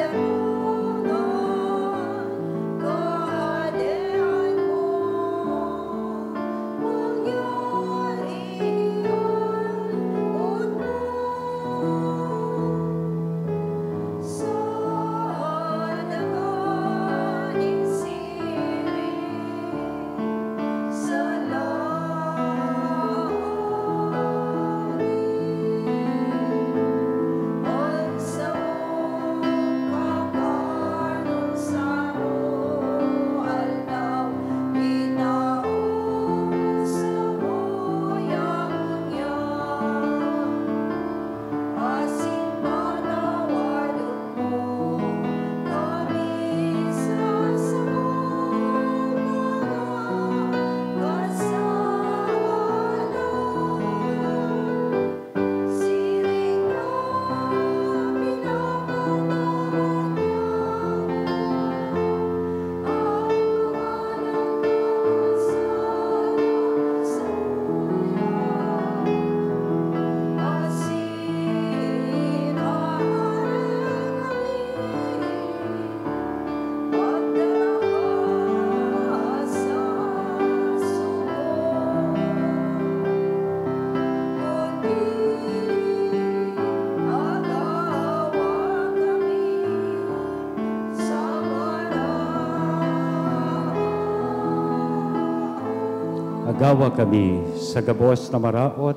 Magdalena, Gawa kami sa gabos na maraot,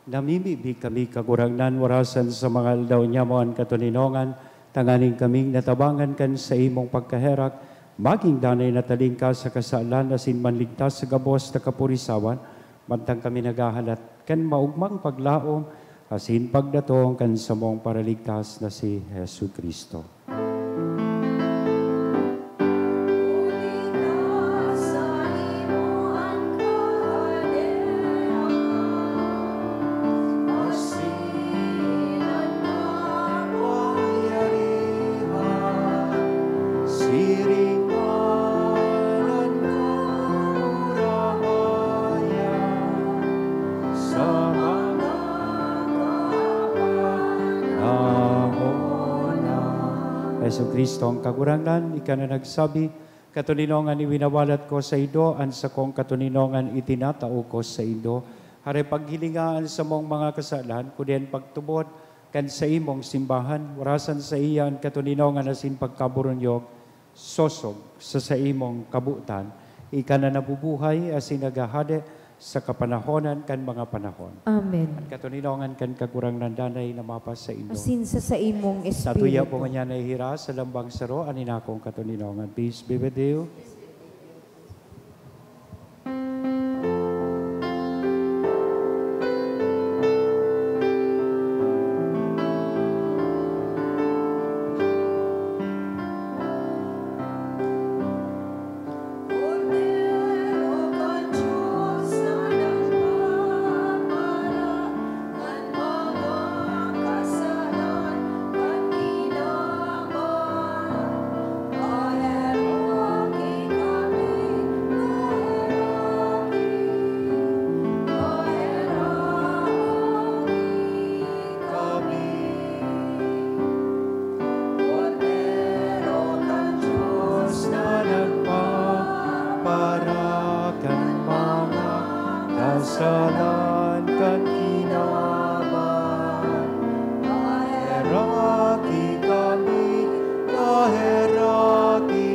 namimibi kami kagurangnan warasan sa mga aldaw niya mo ang katuninongan, tanganing kaming natabangan kan sa imong pagkaherak, maging danay nataling ka sa kasalan asin manligtas sa gabos na kapurisawan, mantang kami nagahalat kan maugmang paglaom, asin pagdatong kan sa mong paraligtas na si Jesu Kristo. Yesu Kristo ang kagurangan, ika na nagsabi, katuninongan iwinawalat ko sa ido, an sa kong katuninongan itinatao ko sa ido. Hare paghilingaan sa mong mga kasalan, kudian pagtubod, kan sa imong simbahan, warasan sa iya ang katuninongan asin pagkaburunyog, sosog sa imong kabutan, ika na nabubuhay asin nagahade sa kapanahonan kan mga panahon. Amen. At katuninongan kan kagurang nandanay na mapas sa indo. Asin sa imong Sa tuya espiritu. po nga niya nahihira sa lambang saro, aninakong katuninongan. Peace be with you. Kasalan kan kinaban, naheraki kami, naheraki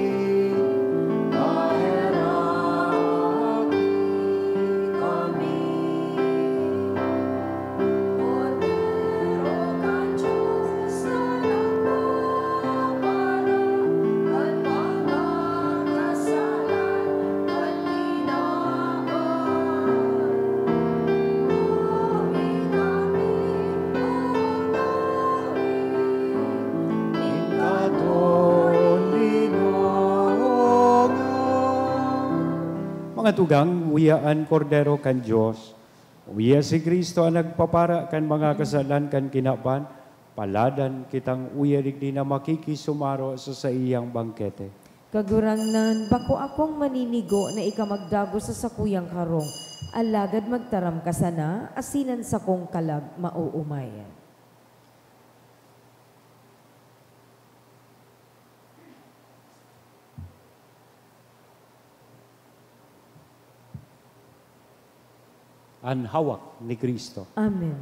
kami. Cordero kan Diyos na nagpapara, kan mga kasalan, kan kinaban. Mga tugang, uyaan kordero kan Diyos. Uya si Kristo ang nagpapara kan mga kasalan kan kinapan, paladan kitang uya digdi na makikisumaro sa iyang bangkete. Kagurangnan, bako akong maninigo na ika magdago sa sakuyang karong. Alagad magtaram ka sana, asinan sa kong kalag mauumayan. Ang hawak ni Kristo. Amen.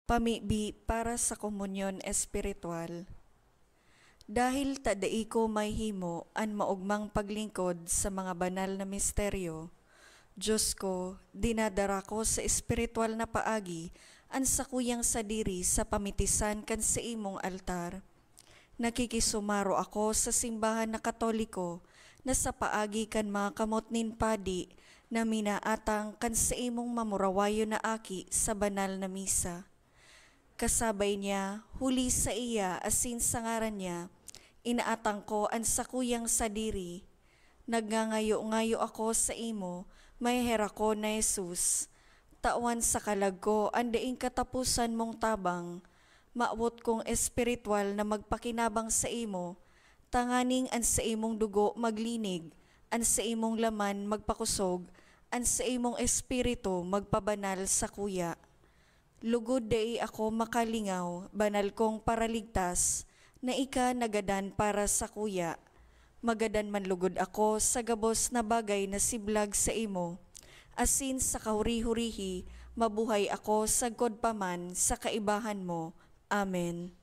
Pamibi para sa komunyon espiritual. Dahil tadai ko may himo an maugmang paglingkod sa mga banal na misteryo, Diyos ko, dinadara ko sa espiritual na paagi an sakuyang sadiri sa pamitisan kan sa imong altar. Nakikisumaro ako sa simbahan na Katoliko na sa paagi kan mga kamotnin padi na minaatang kan sa imong mamurawayo na aki sa banal na misa. Kasabay niya, huli sa iya asin sa ngaran niya, inaatang ko ang sakuyang sadiri. Nagngangayo-ngayo ako sa imo, may hera ko na Jesus. Tawan sa kalag ko, andaing katapusan mong tabang, maawot kong espiritual na magpakinabang sa imo, tanganing an sa imong dugo maglinig, an sa imong laman magpakusog, an sa imong espiritu magpabanal sa kuya. Lugod dai ako makalingaw, banal kong paraligtas, na ika nagadan para sa kuya. Magadan man lugod ako sa gabos na bagay na siblag sa imo. Asin sa kahuri-hurihi, mabuhay ako sa godpaman sa kaibahan mo. Amen.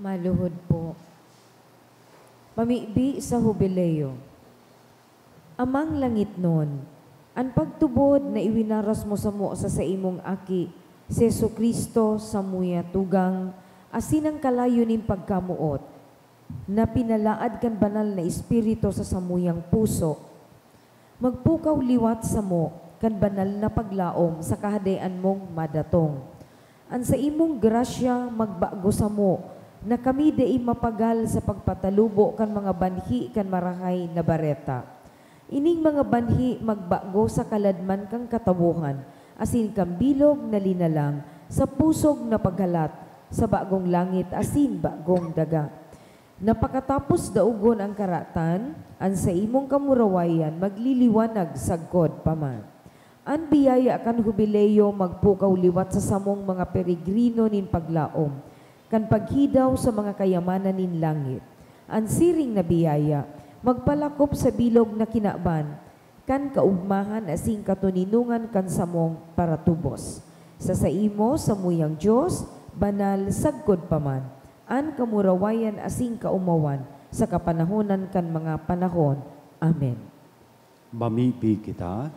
Maluhod po. Pamibi sa hubileo. Amang langit nun, ang pagtubod na iwinaras mo sa imong aki, si Jesucristo sa muya tugang, asin ang kalayo ning pagkamuot, na pinalaad kan banal na espiritu sa samuyang puso. Magpukaw liwat sa mo, kan banal na paglaom sa kahadayan mong madatong. An sa imong grasya magbago sa mo, na kami dei mapagal sa pagpatalubo kan mga banhi kan marahay na bareta. Ining mga banhi magbago sa kaladman kang katabuhan, asin kang bilog na linalang, sa pusog na paghalat, sa bagong langit asin bagong daga. Napakatapos daugon ang karatan, an sa imong kamurawayan magliliwanag sagkod paman. An biyaya kan hubileyo magpukaw liwat sa samong mga peregrino nin paglaom, kan paghidaw sa mga kayamanan nin langit. An siring na biyaya, magpalakop sa bilog na kinaban, kan kaugmahan asing katuninungan kan samong paratubos. Sa imo, sa muyang Diyos, banal sagkod paman, an kamurawayan asing kaumawan, sa kapanahonan kan mga panahon. Amen. Mamibi kita.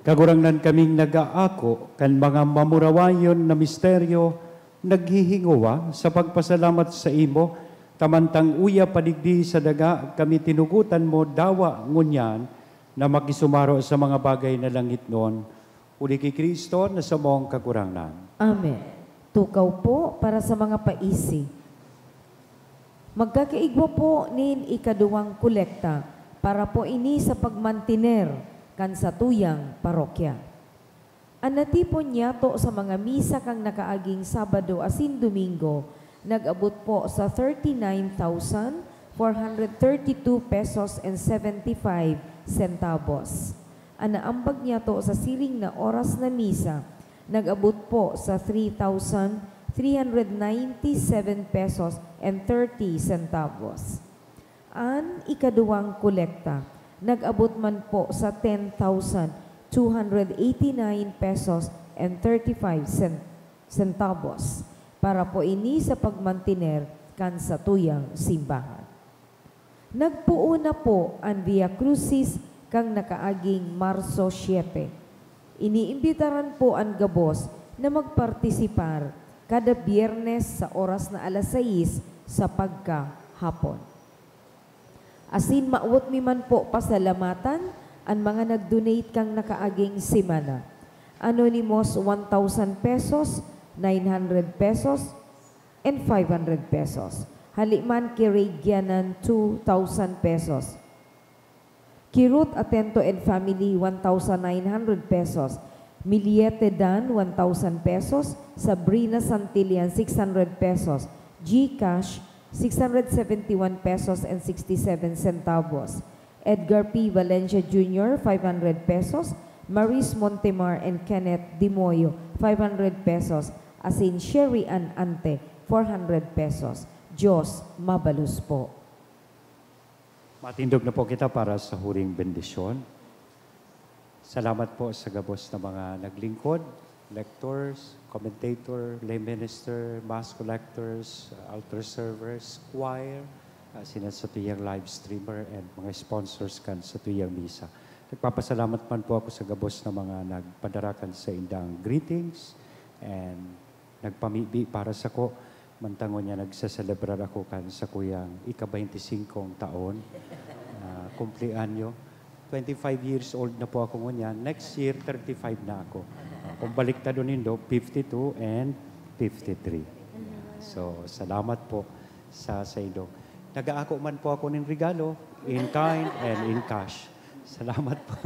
Kagurangnan kaming nagaako kan mga mamurawayon na misteryo, naghihinguwa sa pagpasalamat sa imo, tamantang uya padigdi sa daga, kami tinugutan mo dawa ngunyan na makisumaro sa mga bagay na langit noon. Uli kay Kristo na sa mong kakurangnan. Amen. Tukaw po para sa mga paisi. Magkakaigwa po nin ikaduwang kolekta para po ini sa pagmantiner kan sa tuyang parokya. Anatipon niya to sa mga misa kang nakaaging Sabado asin Domingo, nag-abot po sa 39,432 pesos and 75 centavos. Anaambag niya to sa siring na oras na misa, nag-abot po sa 3,397 pesos and 30 centavos. An ikaduwang kolekta, nag-abot man po sa 10,289 pesos and 35 centavos para po ini sa pagmantiner kan sa tuyang simbahan. Nagpuo na po ang Via Crucis kang nakaaging Marso 7. Iniimbitaran po ang gabos na magpartisipar kada Biyernes sa oras na alas 6 sa pagkahapon. Asin maawot mi man po pasalamatan ang mga nag-donate kang nakaaging simana. Anonymous 1,000 pesos, 900 pesos, and 500 pesos. Haliman Kirigyanan 2,000 pesos. Kirut Atento and Family 1,900 pesos. Miliete Dan 1,000 pesos. Sabrina Santillan 600 pesos. GCash 671 pesos and 67 centavos. Edgar P. Valencia Jr. 500 pesos. Maris Montemar and Kenneth Dimoyo 500 pesos. Asin Sherry Ann Ante 400 pesos. Diyos mabalus po. Matindog na po kita para sa huring bendisyon. Salamat po sa gabos na mga naglingkod, lectors, commentator, lay minister, mass collectors, altar servers, choir, sina sa tuyang live streamer, and mga sponsors kan sa tuyang misa. Nagpapasalamat man po ako sa gabos na mga nagpadarakan sa indang greetings and nagpamibi para sa ko. Mantangon niya nagsaselebrar ako kan sa kuyang ika-25 taon. Kumplianyo. 25 years old na po ako ngunyan. Next year, 35 na ako. Kung baliktad nindo, 52 and 53. So, salamat po sa inyo. Nag-aako man po ako ng regalo, in kind and in cash. Salamat po.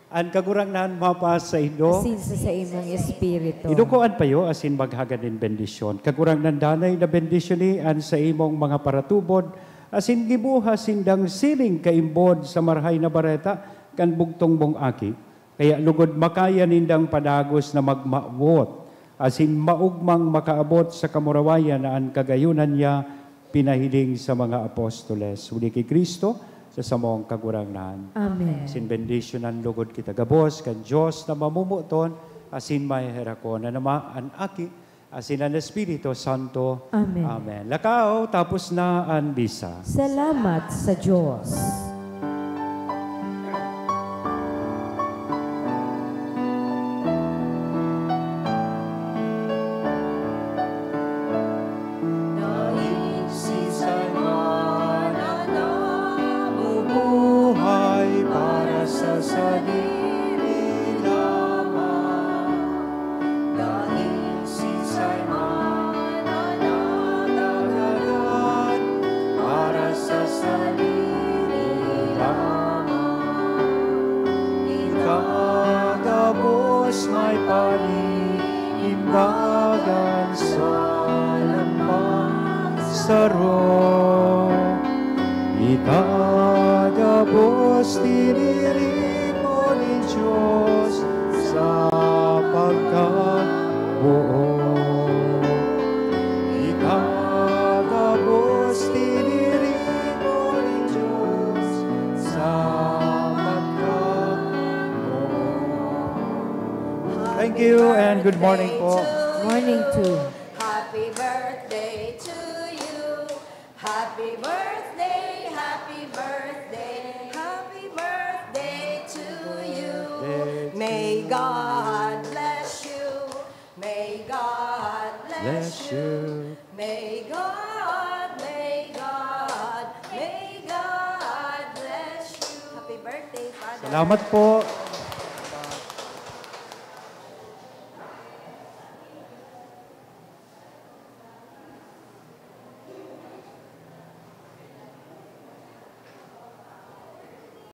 An kagurangnan mapa sa inyo. Asin sa imong espiritu. Idukoan payo asin maghagan din bendisyon. Kagurangnan danay na bendisyon ni an sa imong mga paratubod asin gibuha sindang siling kaimbod sa marhay na bareta kan bugtong bong aki. Kaya lugod makaya nindang padagos na magmaabot asin maugmang makaabot sa kamurawayan na an kagayunan niya pinahiling sa mga apostoles. Uli kay Kristo sa samong kagurangnan. Amen. Asin bendisyonan lugod kita gabos kan Dios na mamumuton asin may herako na nama an aki asin ang Espiritu Santo. Amen. Amen. Lakaw, tapos na ang bisa. Salamat sa Diyos. Naisisay man ang nabubuhay para sa sarili lamang. Naisisay man ang natagalan para sa sarili lamang. Ikagabos may palimbagan sa lamang saro. Ikagabos dinirimo ni Diyos sa pagkabuo. Ikagabos dinirimo ni Diyos sa pagkabuo. Thank you and good morning po. Morning to. Happy birthday to you. Happy birthday, happy birthday, happy birthday to you. May God bless you. May God bless you. May God bless you. Happy birthday, Father. Salamat po.